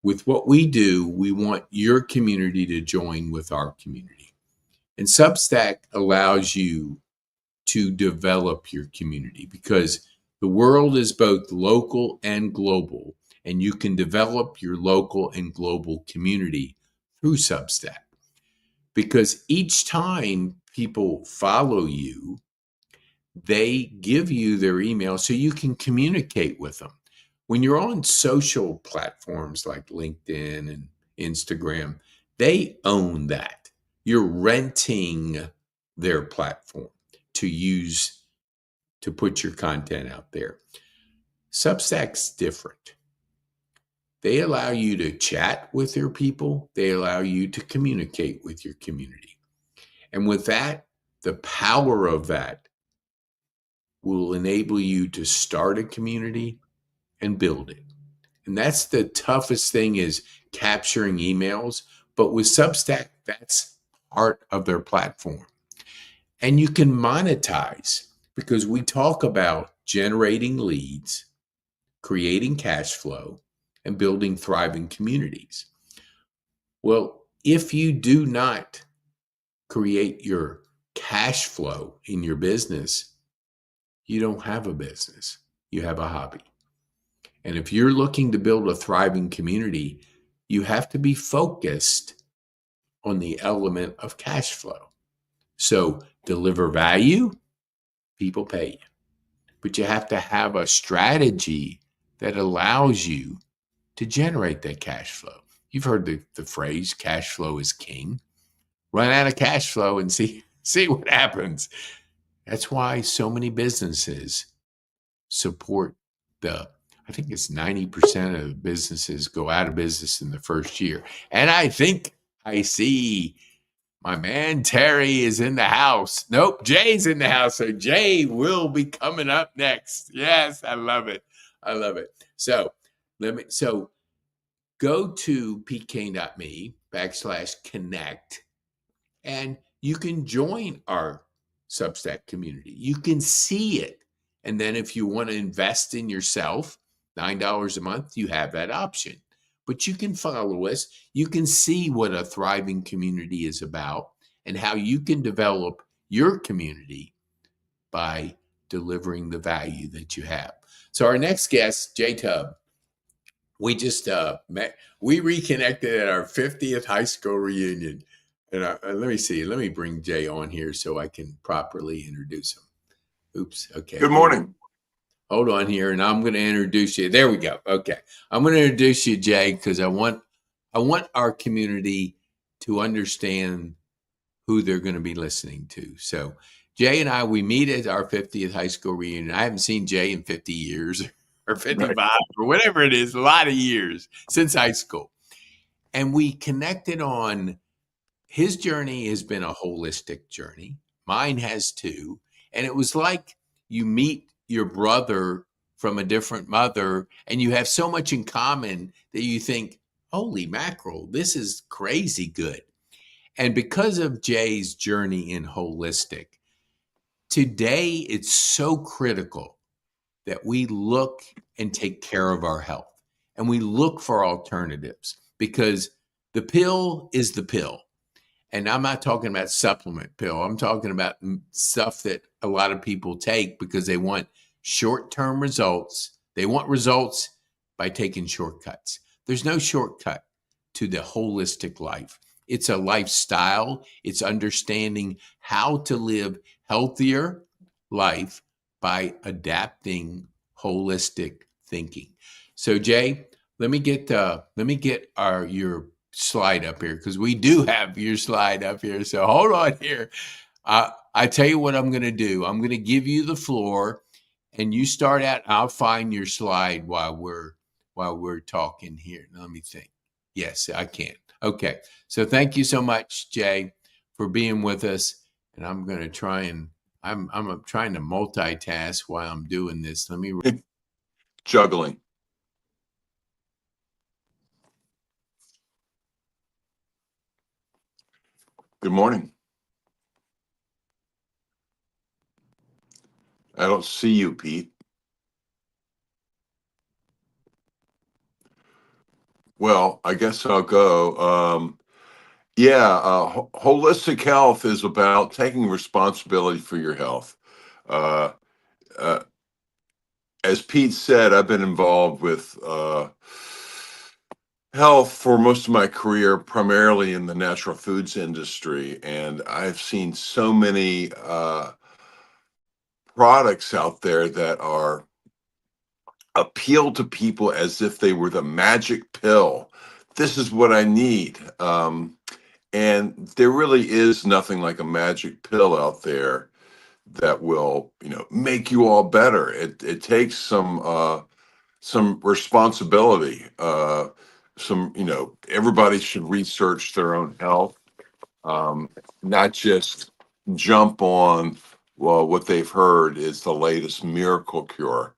With what we do, we want your community to join with our community. And Substack allows you to develop your community because the world is both local and global, and you can develop your local and global community through Substack. Because each time people follow you, they give you their email so you can communicate with them. When you're on social platforms like LinkedIn and Instagram, they own that. You're renting their platform to use to put your content out there. Substack's different. They allow you to chat with your people. They allow you to communicate with your community. And with that, the power of that will enable you to start a community and build it. And that's the toughest thing, is capturing emails. But with Substack, that's part of their platform. And you can monetize because we talk about generating leads, creating cash flow, and building thriving communities. Well, if you do not create your cash flow in your business, you don't have a business. You have a hobby. And if you're looking to build a thriving community, you have to be focused on the element of cash flow. So deliver value, people pay you. But you have to have a strategy that allows you to generate that cash flow. You've heard the phrase, cash flow is king. Run out of cash flow and see what happens. That's why so many businesses support I think it's 90% of businesses go out of business in the first year. And I think I see My man Terry is in the house. Nope, Jay's in the house. So Jay will be coming up next. Yes, I love it. I love it. So go to pkme/connect, and you can join our Substack community. You can see it. And then if you want to invest in yourself, $9 a month, you have that option. But you can follow us. You can see what a thriving community is about and how you can develop your community by delivering the value that you have. So our next guest, J Tub, we just met. We reconnected at our 50th high school reunion. And let me see. Let me bring Jay on here so I can properly introduce him. Oops. Okay. Good morning. Hold on here, and I'm going to introduce you. There we go. Okay. I'm going to introduce you, Jay, because I want our community to understand who they're going to be listening to. So Jay and I, we meet at our 50th high school reunion. I haven't seen Jay in 50 years or 55 or whatever it is, a lot of years since high school. And we connected on his journey has been a holistic journey. Mine has too. And it was like you meet your brother from a different mother and you have so much in common that you think, holy mackerel, this is crazy good. And because of Jay's journey in holistic, today it's so critical that we look and take care of our health and we look for alternatives, because the pill is the pill. And I'm not talking about supplement pill. I'm talking about stuff that a lot of people take because they want short-term results. They want results by taking shortcuts. There's no shortcut to the holistic life. It's a lifestyle. It's understanding how to live healthier life by adapting holistic thinking. So Jay, let me get your slide up here, because we do have your slide up here. So hold on here. I tell you what I'm going to do. I'm going to give you the floor, and you start out. I'll find your slide while we're talking here. Let me think. Yes, I can. Okay. So thank you so much, Jay, for being with us. And I'm going to try and I'm trying to multitask while I'm doing this. Let me Juggling. Good morning. I don't see you, Pete. Well, I guess I'll go. Holistic health is about taking responsibility for your health. Uh, uh, as Pete said, I've been involved with health for most of my career, primarily in the natural foods industry, and I've seen so many products out there that are appeal to people as if they were the magic pill. This is what I need. And there really is nothing like a magic pill out there that will, make you all better. It takes some responsibility. Everybody should research their own health, not just jump on, well, what they've heard is the latest miracle cure,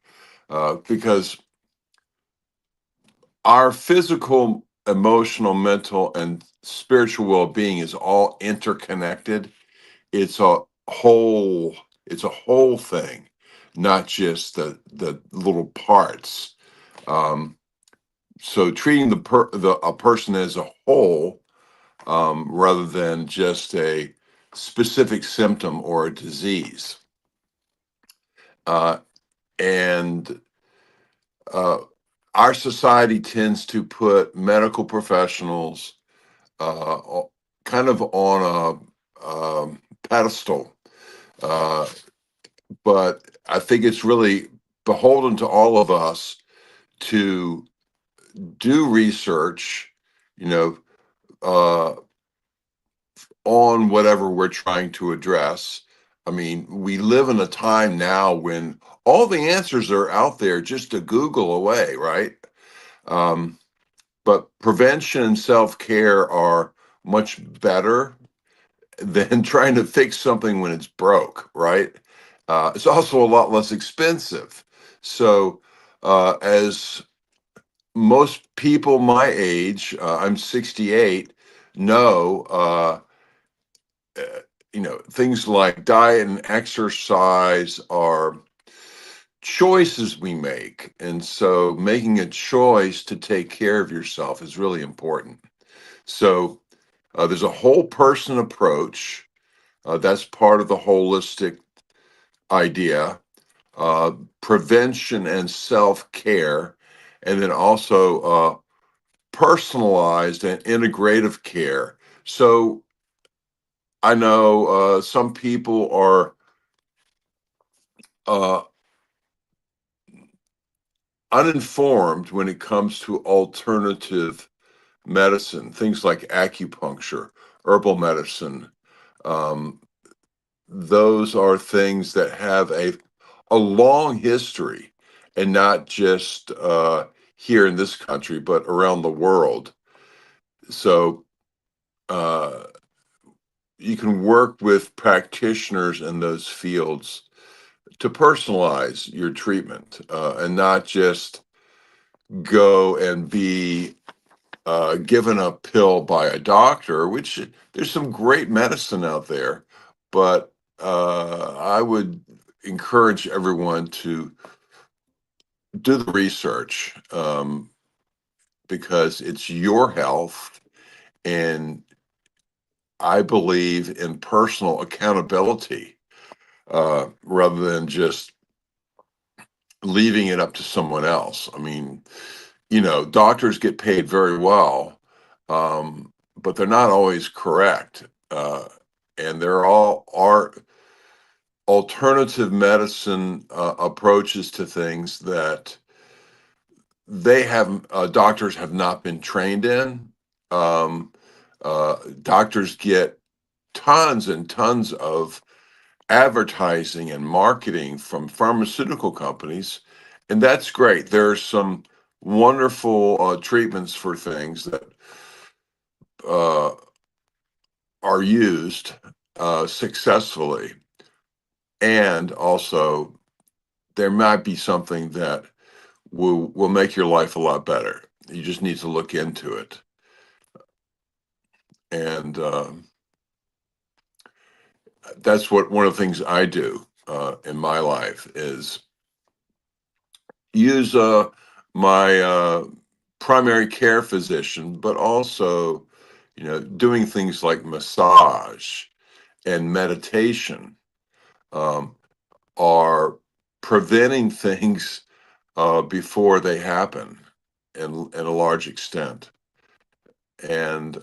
because our physical, emotional, mental, and spiritual well-being is all interconnected. It's a whole. It's a whole thing, not just the little parts. So treating a person as a whole, rather than just a specific symptom or a disease, and our society tends to put medical professionals kind of on a pedestal, but I think it's really beholden to all of us to do research, you know, uh, on whatever we're trying to address. I mean, we live in a time now when all the answers are out there just a Google away, right? But prevention and self-care are much better than trying to fix something when it's broke, right? It's also a lot less expensive. So, as most people my age, I'm 68, know, things like diet and exercise are choices we make. And so making a choice to take care of yourself is really important. So there's a whole person approach. That's part of the holistic idea. Prevention and self care, and then also personalized and integrative care. So I know some people are uh, uninformed when it comes to alternative medicine, things like acupuncture, herbal medicine. Um, those are things that have a long history, and not just here in this country, but around the world. So uh, you can work with practitioners in those fields to personalize your treatment, and not just go and be given a pill by a doctor, which there's some great medicine out there, but I would encourage everyone to do the research, because it's your health, and I believe in personal accountability, rather than just leaving it up to someone else. I mean, doctors get paid very well, but they're not always correct. And there all are alternative medicine approaches to things that doctors have not been trained in. Um, Doctors get tons and tons of advertising and marketing from pharmaceutical companies, and that's great. There are some wonderful treatments for things that uh, are used successfully, and also there might be something that will make your life a lot better. You just need to look into it, and that's what one of the things I do in my life is use my primary care physician, but also, doing things like massage and meditation, um, are preventing things before they happen, in a large extent. And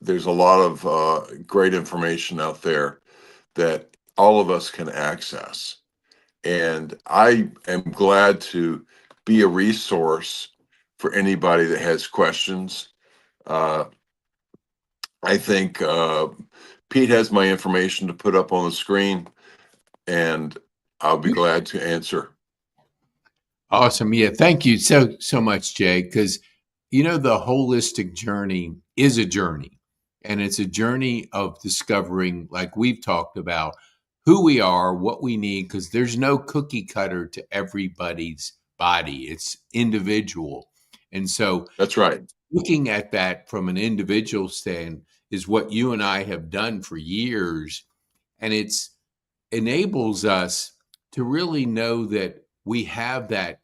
there's a lot of great information out there that all of us can access. And I am glad to be a resource for anybody that has questions. Uh, I think Pete has my information to put up on the screen, and I'll be glad to answer. Awesome. Yeah. Thank you so much, Jay. Because, the holistic journey is a journey, and it's a journey of discovering, like we've talked about, who we are, what we need, because there's no cookie cutter to everybody's body, it's individual. And so, That's right. looking at that from an individual stand is what you and I have done for years. And it's enables us to really know that we have that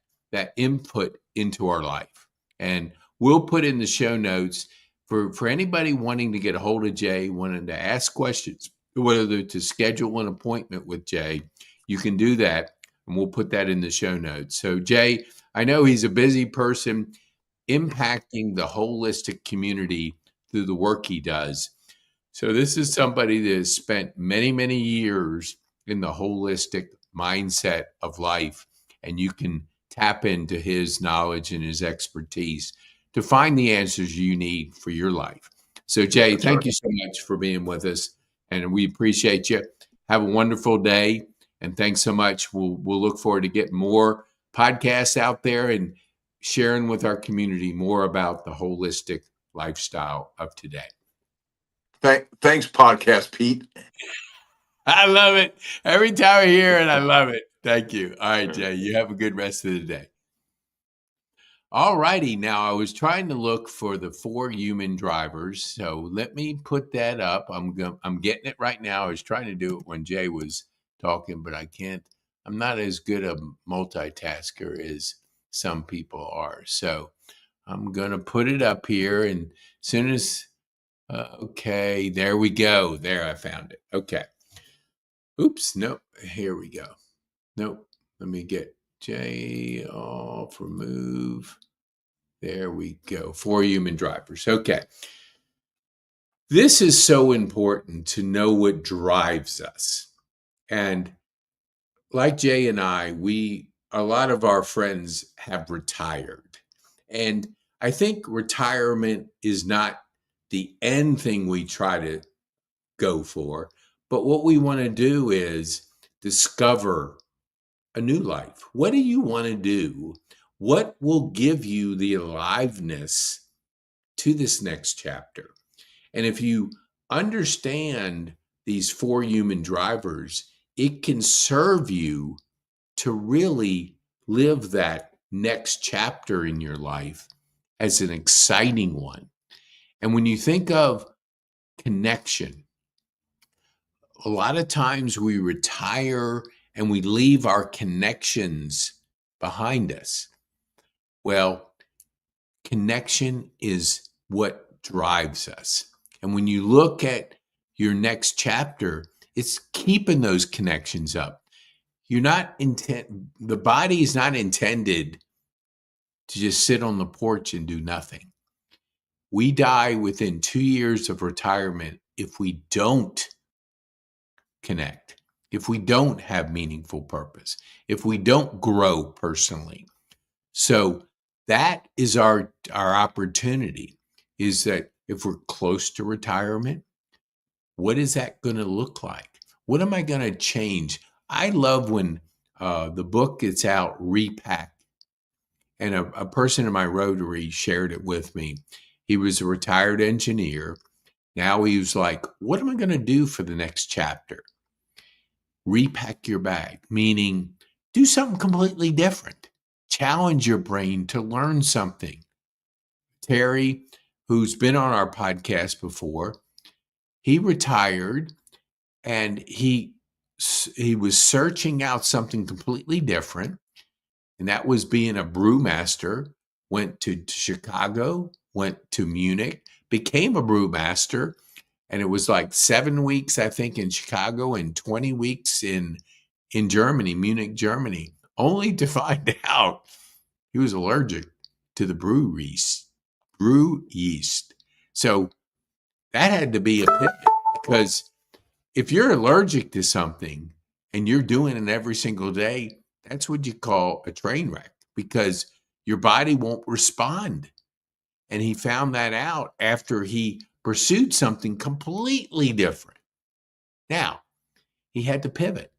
input into our life. And we'll put in the show notes for anybody wanting to get a hold of Jay, wanting to ask questions, whether to schedule an appointment with Jay, you can do that, and we'll put that in the show notes. So Jay, I know he's a busy person impacting the holistic community through the work he does. So this is somebody that has spent many, many years in the holistic mindset of life, and you can tap into his knowledge and his expertise to find the answers you need for your life. So Jay, That's thank right. you so much for being with us, and we appreciate you. Have a wonderful day, and thanks so much. We'll look forward to getting more podcasts out there and sharing with our community more about the holistic lifestyle of today. Thanks, Podcast Pete. I love it. Every time I hear it, I love it. Thank you. All right, Jay, you have a good rest of the day. All righty. Now, I was trying to look for the 4 human drivers, so let me put that up. I'm getting it right now. I was trying to do it when Jay was talking, but I can't. I'm not as good a multitasker as some people are. So I'm going to put it up here, and as soon as okay, there we go. There, I found it. Okay. Oops, nope. Here we go. Nope. Let me get J off, remove. There we go. 4 human drivers. Okay. This is so important to know what drives us. And like Jay and I, a lot of our friends have retired. And I think retirement is not the end thing we try to go for, but what we want to do is discover a new life. What do you want to do? What will give you the aliveness to this next chapter? And if you understand these 4 human drivers, it can serve you to really live that next chapter in your life as an exciting one. And when you think of connection, a lot of times we retire and we leave our connections behind us. Well, connection is what drives us. And when you look at your next chapter, it's keeping those connections up. The body is not intended to just sit on the porch and do nothing. We die within 2 years of retirement if we don't connect, if we don't have meaningful purpose, if we don't grow personally. So that is our opportunity, is that if we're close to retirement, what is that going to look like? What am I going to change? I love when the book gets out, Repack, and a person in my Rotary shared it with me. He was a retired engineer. Now he was like, what am I going to do for the next chapter? Repack your bag, meaning do something completely different. Challenge your brain to learn something. Terry, who's been on our podcast before, he retired and he was searching out something completely different, and that was being a brewmaster. Went to Chicago, went to Munich, became a brewmaster, and it was like 7 weeks, I think, in Chicago and 20 weeks in Germany, Munich, Germany, only to find out he was allergic to the brew yeast. So that had to be a pivot, because if you're allergic to something and you're doing it every single day, that's what you call a train wreck, because your body won't respond. And he found that out after he pursued something completely different. Now, he had to pivot,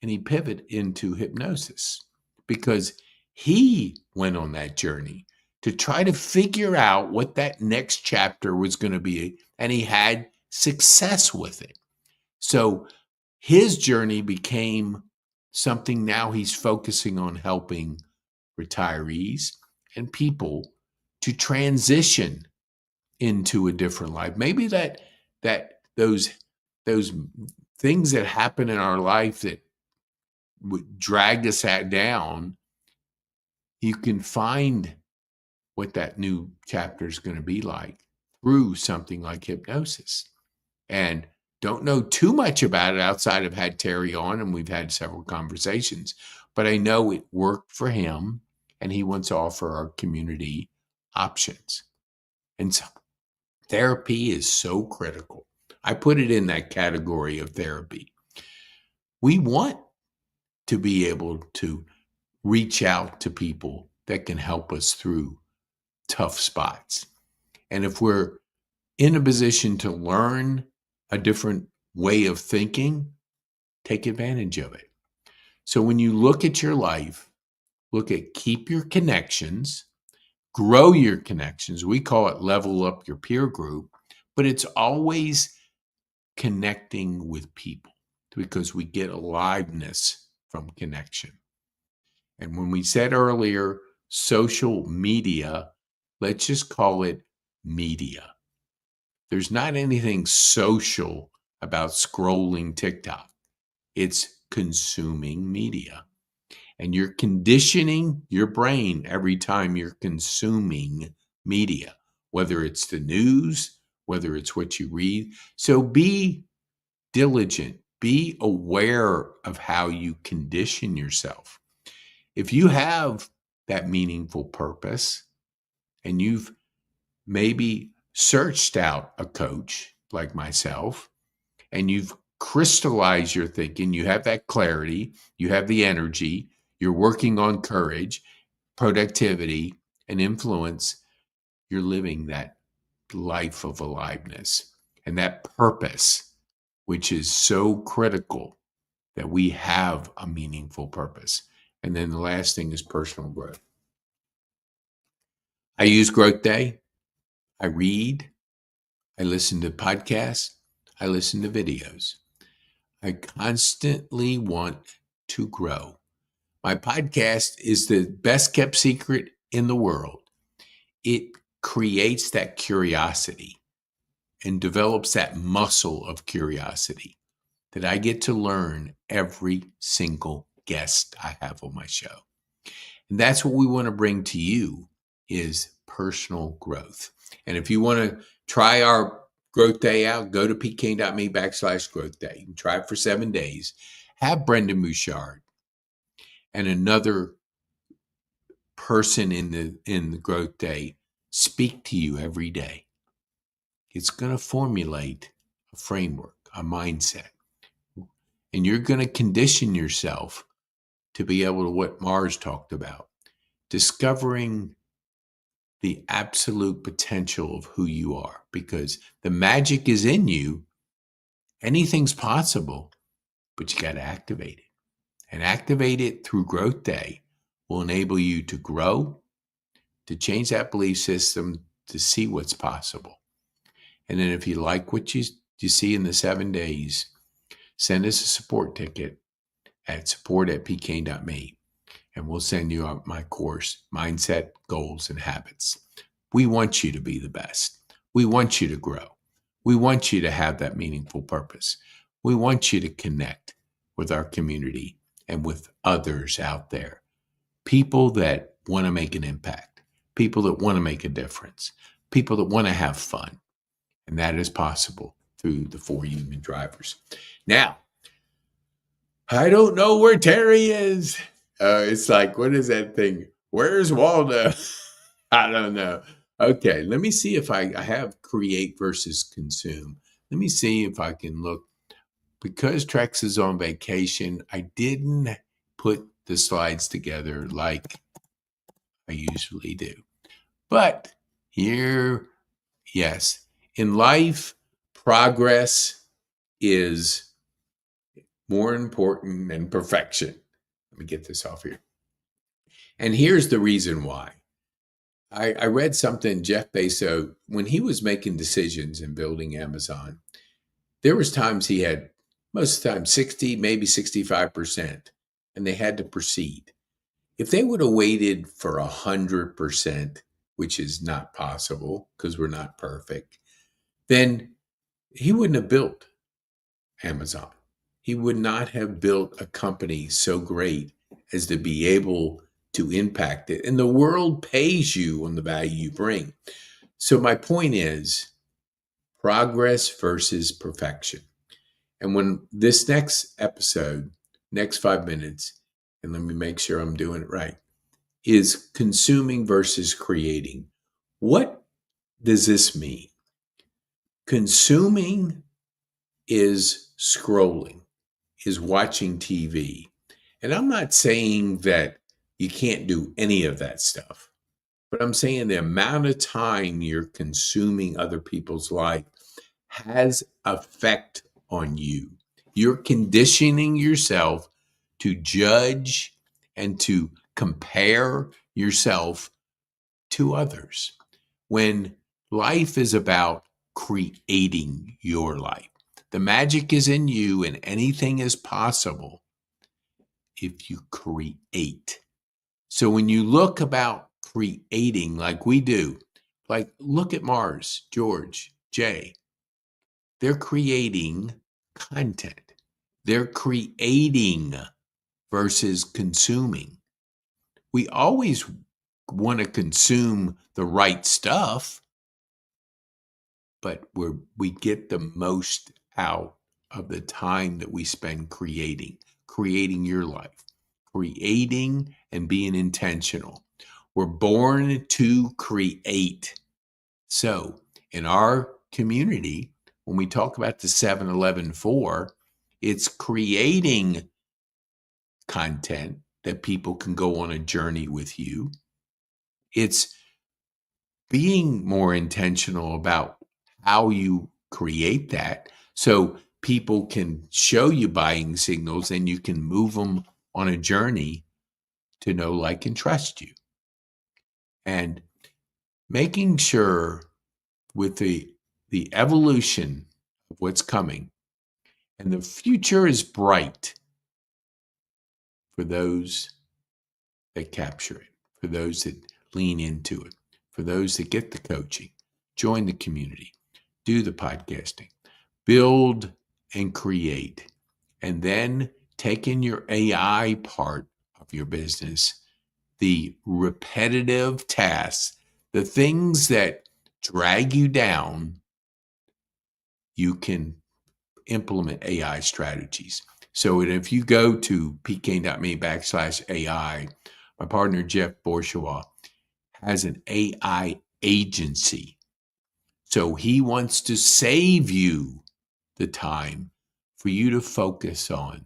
and he pivoted into hypnosis because he went on that journey to try to figure out what that next chapter was going to be, and he had success with it. So his journey became something now he's focusing on helping retirees and people to transition into a different life. Maybe that those things that happen in our life that would drag us down, you can find what that new chapter is going to be like through something like hypnosis. And don't know too much about it outside of had Terry on, and we've had several conversations, but I know it worked for him, and he wants to offer our community options. And so therapy is so critical. I put it in that category of therapy. We want to be able to reach out to people that can help us through tough spots. And if we're in a position to learn a different way of thinking, take advantage of it. So when you look at your life, look at keep your connections, grow your connections. We call it level up your peer group, but it's always connecting with people because we get aliveness from connection. And when we said earlier, social media, let's just call it media. There's not anything social about scrolling TikTok. It's consuming media. And you're conditioning your brain every time you're consuming media, whether it's the news, whether it's what you read. So be diligent, be aware of how you condition yourself. If you have that meaningful purpose and you've maybe searched out a coach like myself and you've crystallized your thinking, you have that clarity, you have the energy, you're working on courage, productivity, and influence, you're living that life of aliveness and that purpose, which is so critical that we have a meaningful purpose. And then the last thing is personal growth. I use Growth Day. I read. I listen to podcasts. I listen to videos. I constantly want to grow. My podcast is the best kept secret in the world. It creates that curiosity and develops that muscle of curiosity that I get to learn every single guest I have on my show. And that's what we want to bring to you is personal growth. And if you want to try our growth day out, go to pkane.me/growth day. You can try it for 7 days. Have Brendan Bouchard and another person in the growth day speak to you every day. It's going to formulate a framework, a mindset. And you're going to condition yourself to be able to what Mars talked about, discovering the absolute potential of who you are, because the magic is in you. Anything's possible, but you got to activate it. And activate it through Growth Day will enable you to grow, to change that belief system, to see what's possible. And then if you like what you see in the 7 days, send us a support ticket at support@pkane.me. And we'll send you out my course, Mindset, Goals, and Habits. We want you to be the best. We want you to grow. We want you to have that meaningful purpose. We want you to connect with our community and with others out there. People that want to make an impact. People that want to make a difference. People that want to have fun. And that is possible through the 4 human drivers. Now, I don't know where Terry is. It's like, what is that thing? Where's Waldo? I don't know. Okay, let me see if I have create versus consume. Let me see if I can look. Because Trex is on vacation, I didn't put the slides together like I usually do. But here, yes, in life, progress is more important than perfection. Let me get this off here. And here's the reason why. I read something, Jeff Bezos, when he was making decisions and building Amazon, there was times he had, most of the time, 60, maybe 65%, and they had to proceed. If they would have waited for 100%, which is not possible because we're not perfect, then he wouldn't have built Amazon. He would not have built a company so great as to be able to impact it. And the world pays you on the value you bring. So my point is progress versus perfection. And when this next episode, next 5 minutes, and let me make sure I'm doing it right, is consuming versus creating. What does this mean? Consuming is scrolling, is watching TV. And I'm not saying that you can't do any of that stuff, but I'm saying the amount of time you're consuming other people's life has effect on you. You're conditioning yourself to judge and to compare yourself to others. When life is about creating your life. The magic is in you, and anything is possible if you create. So when you look about creating like we do, like look at Mars, George, Jay, they're creating content. They're creating versus consuming. We always want to consume the right stuff, but we get the most out of the time that we spend creating your life, creating and being intentional. We're born to create. So in our community, when we talk about the 7-Eleven 4, it's creating content that people can go on a journey with you. It's being more intentional about how you create that so people can show you buying signals and you can move them on a journey to know, like, and trust you. And making sure with the evolution of what's coming, and the future is bright for those that capture it, for those that lean into it, for those that get the coaching, join the community, do the podcasting, build and create, and then take in your AI part of your business, the repetitive tasks, the things that drag you down. You can implement AI strategies. So if you go to pk.me/AI, my partner Jeff Bourgeois has an AI agency. So he wants to save you the time for you to focus on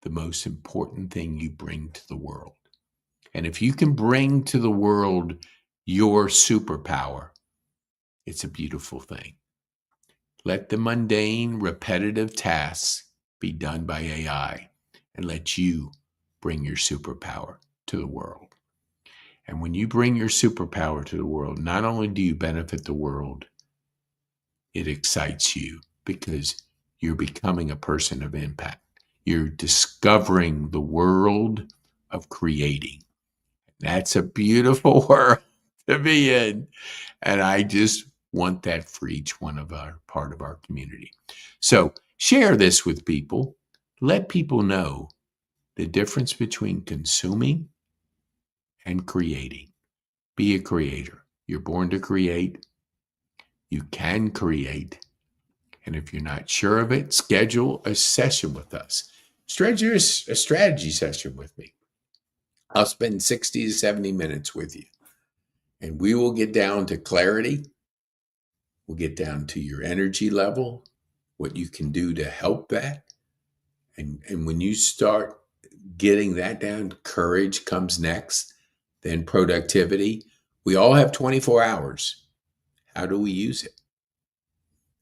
the most important thing you bring to the world. And if you can bring to the world your superpower, it's a beautiful thing. Let the mundane, repetitive tasks be done by AI, and let you bring your superpower to the world. And when you bring your superpower to the world, not only do you benefit the world, it excites you because you're becoming a person of impact. You're discovering the world of creating. That's a beautiful world to be in. And I just want that for each one of our part of our community. So share this with people. Let people know the difference between consuming and creating. Be a creator. You're born to create. You can create. And if you're not sure of it, schedule a session with us. Schedule a strategy session with me. I'll spend 60 to 70 minutes with you. And we will get down to clarity. We'll get down to your energy level, what you can do to help that. And when you start getting that down, courage comes next, then productivity. We all have 24 hours. How do we use it?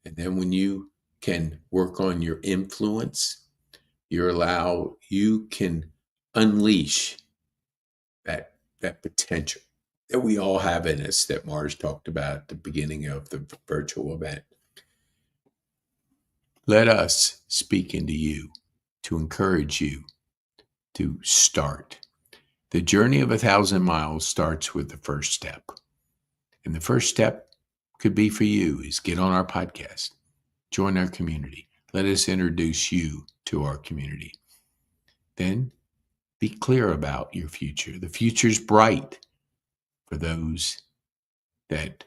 And then when you can work on your influence, you can unleash that potential that we all have in us that Mars talked about at the beginning of the virtual event. Let us speak into you to encourage you to start. The journey of 1,000 miles starts with the first step. And the first step could be for you is get on our podcast, join our community. Let us introduce you to our community. Then be clear about your future. The future's bright for those that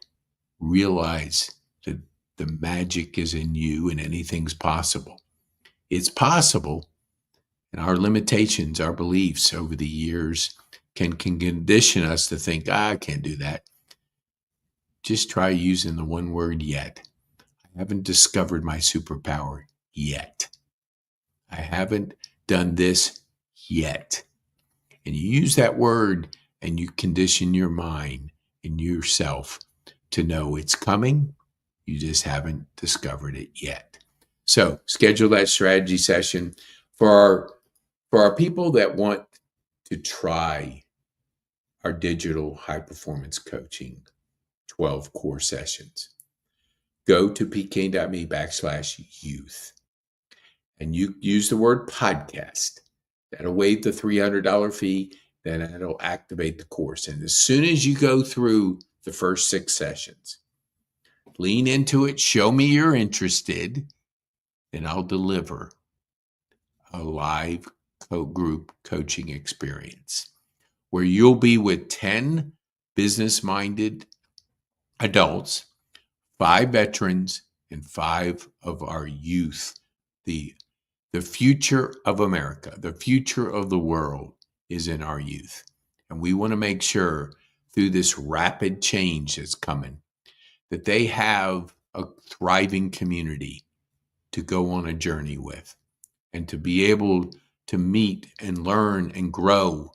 realize that the magic is in you and anything's possible. It's possible, and our limitations, our beliefs over the years can condition us to think, I can't do that. Just try using the one word yet. I haven't discovered my superpower yet. I haven't done this yet. And you use that word and you condition your mind and yourself to know it's coming. You just haven't discovered it yet. So schedule that strategy session for our people that want to try our digital high performance coaching 12 core sessions. go to pk.me/youth and you use the word podcast. That'll waive the $300 fee. Then it'll activate the course. And as soon as you go through the first 6 sessions, lean into it, show me you're interested, and I'll deliver a live group coaching experience where you'll be with 10 business-minded adults, 5 veterans, and 5 of our youth. The future of America, the future of the world is in our youth. And we want to make sure through this rapid change that's coming that they have a thriving community to go on a journey with and to be able to meet and learn and grow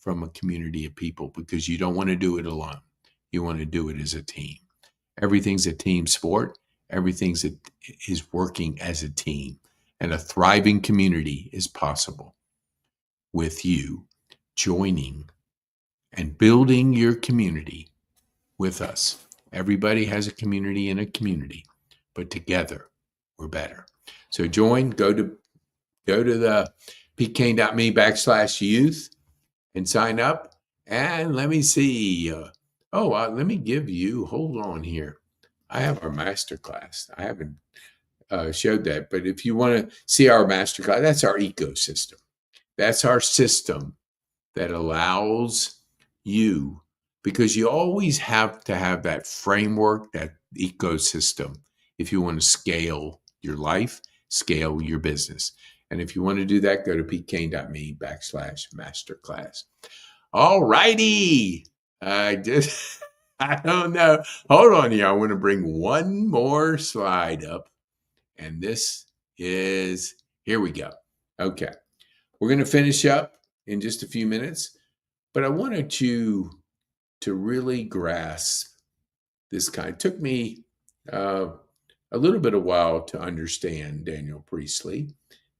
from a community of people, because you don't want to do it alone. You want to do it as a team. Everything's a team sport. Everything's is working as a team. And a thriving community is possible with you joining and building your community with us. Everybody has a community in a community, but together we're better. So join, go to the pkane.me/youth and sign up. And let me see. Let me give you, hold on here. I have our masterclass. I haven't showed that, but if you want to see our masterclass, that's our ecosystem. That's our system that allows you, because you always have to have that framework, that ecosystem, if you want to scale your life, scale your business. And if you want to do that, go to pkane.me/masterclass. All righty. I don't know. Hold on here. I want to bring one more slide up. And this is, here we go. Okay. We're going to finish up in just a few minutes, but I wanted you to really grasp this kind. It took me a little bit of while to understand Daniel Priestley.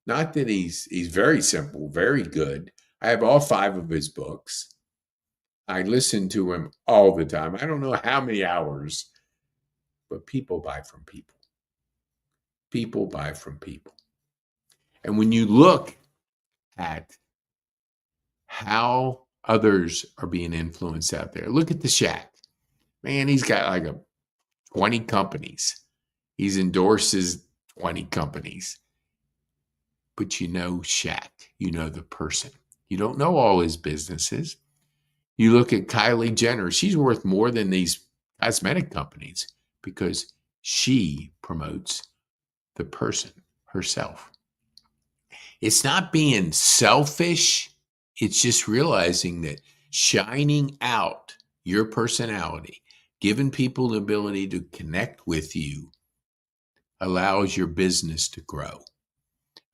Not that he's very simple, very good. I have all 5 of his books. I listen to him all the time. I don't know how many hours, but people buy from people. People buy from people. And when you look at how others are being influenced out there, look at the Shack. Man, he's got like 20 companies. He's endorses 20 companies. But you know Shaq, you know the person. You don't know all his businesses. You look at Kylie Jenner, she's worth more than these cosmetic companies because she promotes the person herself. It's not being selfish. It's just realizing that shining out your personality, giving people the ability to connect with you, allows your business to grow.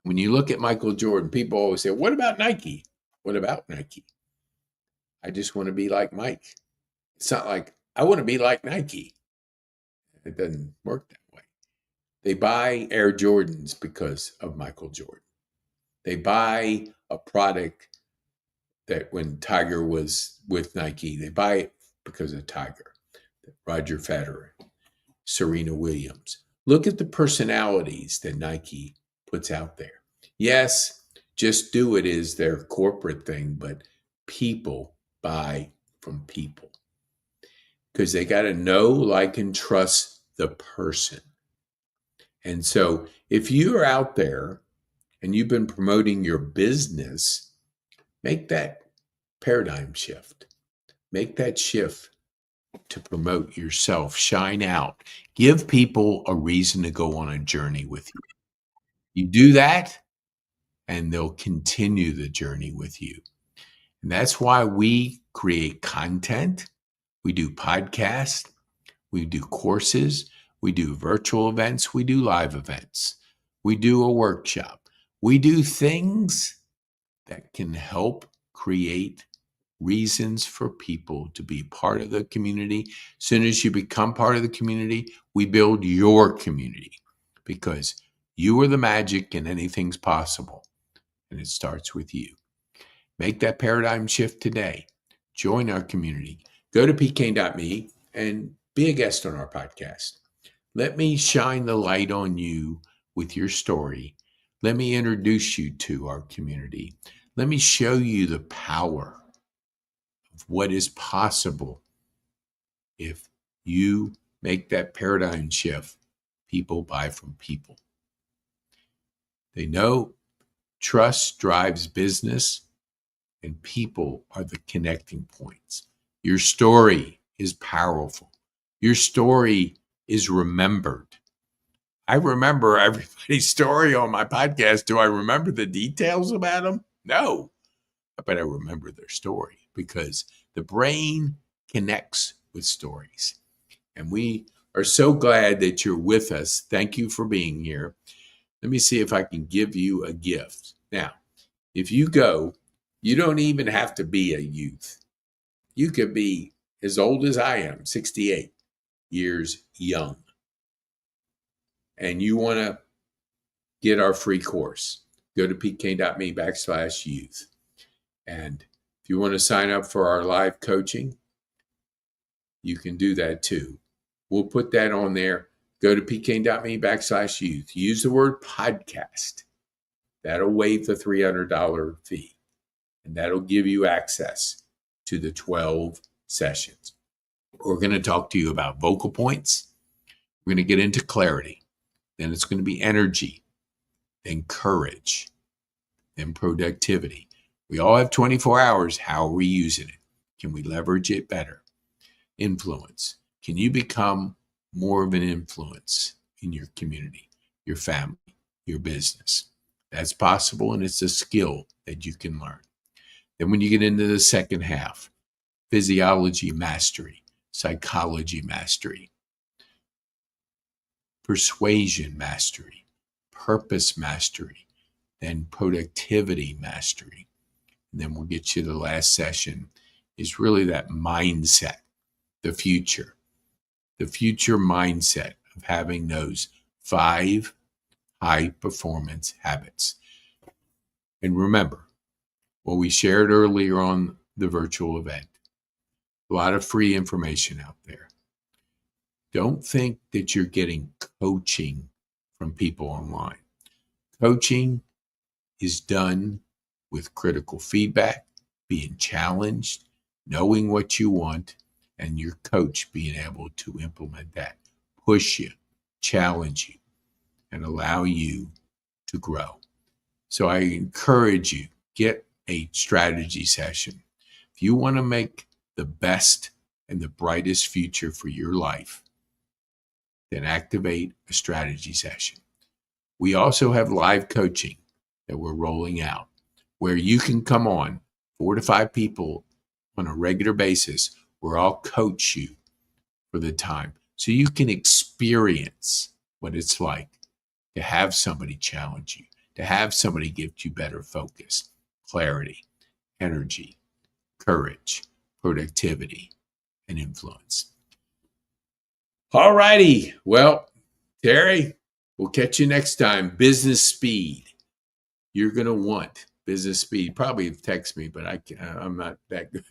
When you look at Michael Jordan, people always say, what about Nike? What about Nike? I just want to be like Mike. It's not like I want to be like Nike. It doesn't work that way. They buy Air Jordans because of Michael Jordan. They buy a product that when Tiger was with Nike, they buy it because of Tiger. Roger Federer, Serena Williams. Look at the personalities that Nike puts out there. Yes, just do it is their corporate thing, but people buy from people because they got to know, like, and trust the person. And so if you are out there and you've been promoting your business, make that paradigm shift. Make that shift to promote yourself, shine out, give people a reason to go on a journey with you. You do that, and they'll continue the journey with you. And that's why we create content. We do podcasts, we do courses, we do virtual events, we do live events, we do a workshop. We do things that can help create reasons for people to be part of the community. As soon as you become part of the community, we build your community because you are the magic and anything's possible. And it starts with you. Make that paradigm shift today. Join our community. Go to pkane.me and be a guest on our podcast. Let me shine the light on you with your story. Let me introduce you to our community. Let me show you the power of what is possible if you make that paradigm shift. People buy from people. They know trust drives business, and people are the connecting points. Your story is powerful. Your story is remembered. I remember everybody's story on my podcast. Do I remember the details about them? No, but I remember their story because the brain connects with stories. And we are so glad that you're with us. Thank you for being here. Let me see if I can give you a gift. Now, if you go, you don't even have to be a youth. You could be as old as I am, 68 years young, and you want to get our free course. Go to pk.me/youth. And if you want to sign up for our live coaching, you can do that too. We'll put that on there. Go to pk.me/youth. Use the word podcast. That'll waive the $300 fee. And that'll give you access to the 12 sessions. We're going to talk to you about vocal points. We're going to get into clarity. Then it's going to be energy, then courage, then productivity. We all have 24 hours. How are we using it? Can we leverage it better? Influence. Can you become more of an influence in your community, your family, your business? That's possible, and it's a skill that you can learn. Then when you get into the second half, physiology mastery, psychology mastery, persuasion mastery, purpose mastery, then productivity mastery. And then we'll get you to the last session is really that mindset, the future mindset of having those 5 high performance habits. And remember what we shared earlier on the virtual event, a lot of free information out there. Don't think that you're getting coaching from people online. Coaching is done with critical feedback, being challenged, knowing what you want, and your coach being able to implement that, push you, challenge you, and allow you to grow. So I encourage you, get a strategy session. If you want to make the best and the brightest future for your life, then activate a strategy session. We also have live coaching that we're rolling out where you can come on 4 to 5 people on a regular basis where I'll coach you for the time so you can experience what it's like to have somebody challenge you, to have somebody give you better focus, clarity, energy, courage, productivity, and influence. All righty. Well, Terry, we'll catch you next time. Business speed. You're going to want business speed. Probably text me, but I'm not that good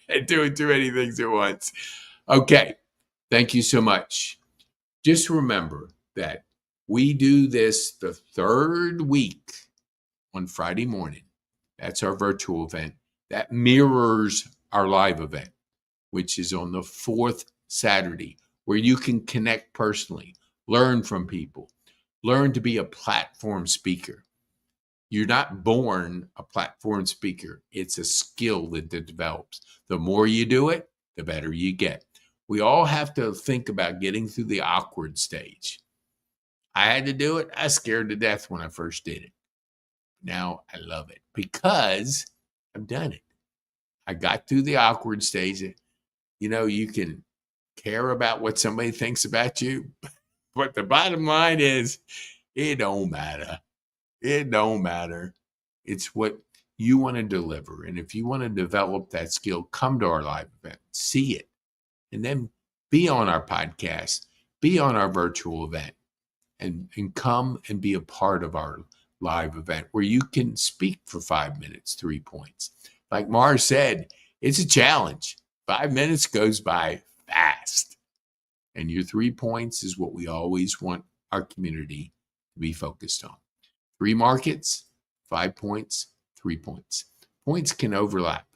at doing too many things at once. Okay. Thank you so much. Just remember that we do this the 3rd week on Friday morning. That's our virtual event. That mirrors our live event, which is on the 4th Saturday, where you can connect personally, learn from people, learn to be a platform speaker. You're not born a platform speaker. It's a skill that develops. The more you do it, the better you get. We all have to think about getting through the awkward stage. I had to do it. I was scared to death when I first did it. Now I love it because I've done it. I got through the awkward stage. You know, you can care about what somebody thinks about you, but the bottom line is it don't matter. It don't matter. It's what you want to deliver. And if you want to develop that skill, come to our live event, see it, and then be on our podcast, be on our virtual event, and come and be a part of our live event where you can speak for 5 minutes, 3 points. Like Mars said, it's a challenge. 5 minutes goes by fast. And your 3 points is what we always want our community to be focused on. 3 markets, 5 points, 3 points. Points can overlap.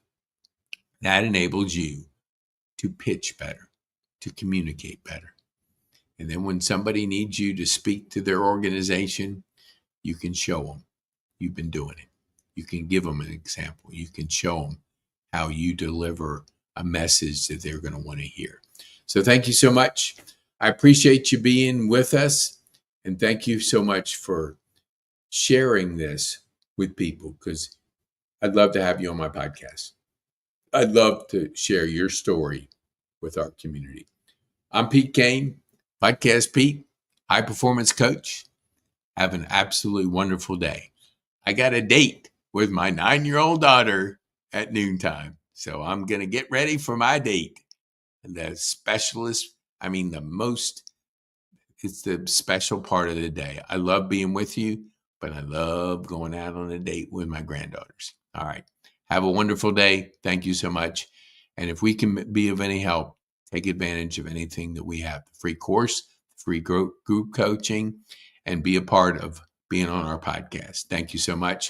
That enables you to pitch better, to communicate better. And then when somebody needs you to speak to their organization, you can show them you've been doing it. You can give them an example. You can show them how you deliver a message that they're going to want to hear. So thank you so much. I appreciate you being with us. And thank you so much for sharing this with people, because I'd love to have you on my podcast. I'd love to share your story with our community. I'm Pete Kane, Podcast Pete, high performance coach. Have an absolutely wonderful day. I got a date with my 9-year-old daughter at noontime. So I'm going to get ready for my date. It's the special part of the day. I love being with you, but I love going out on a date with my granddaughters. All right. Have a wonderful day. Thank you so much. And if we can be of any help, take advantage of anything that we have. The free course, free group coaching, and be a part of being on our podcast. Thank you so much.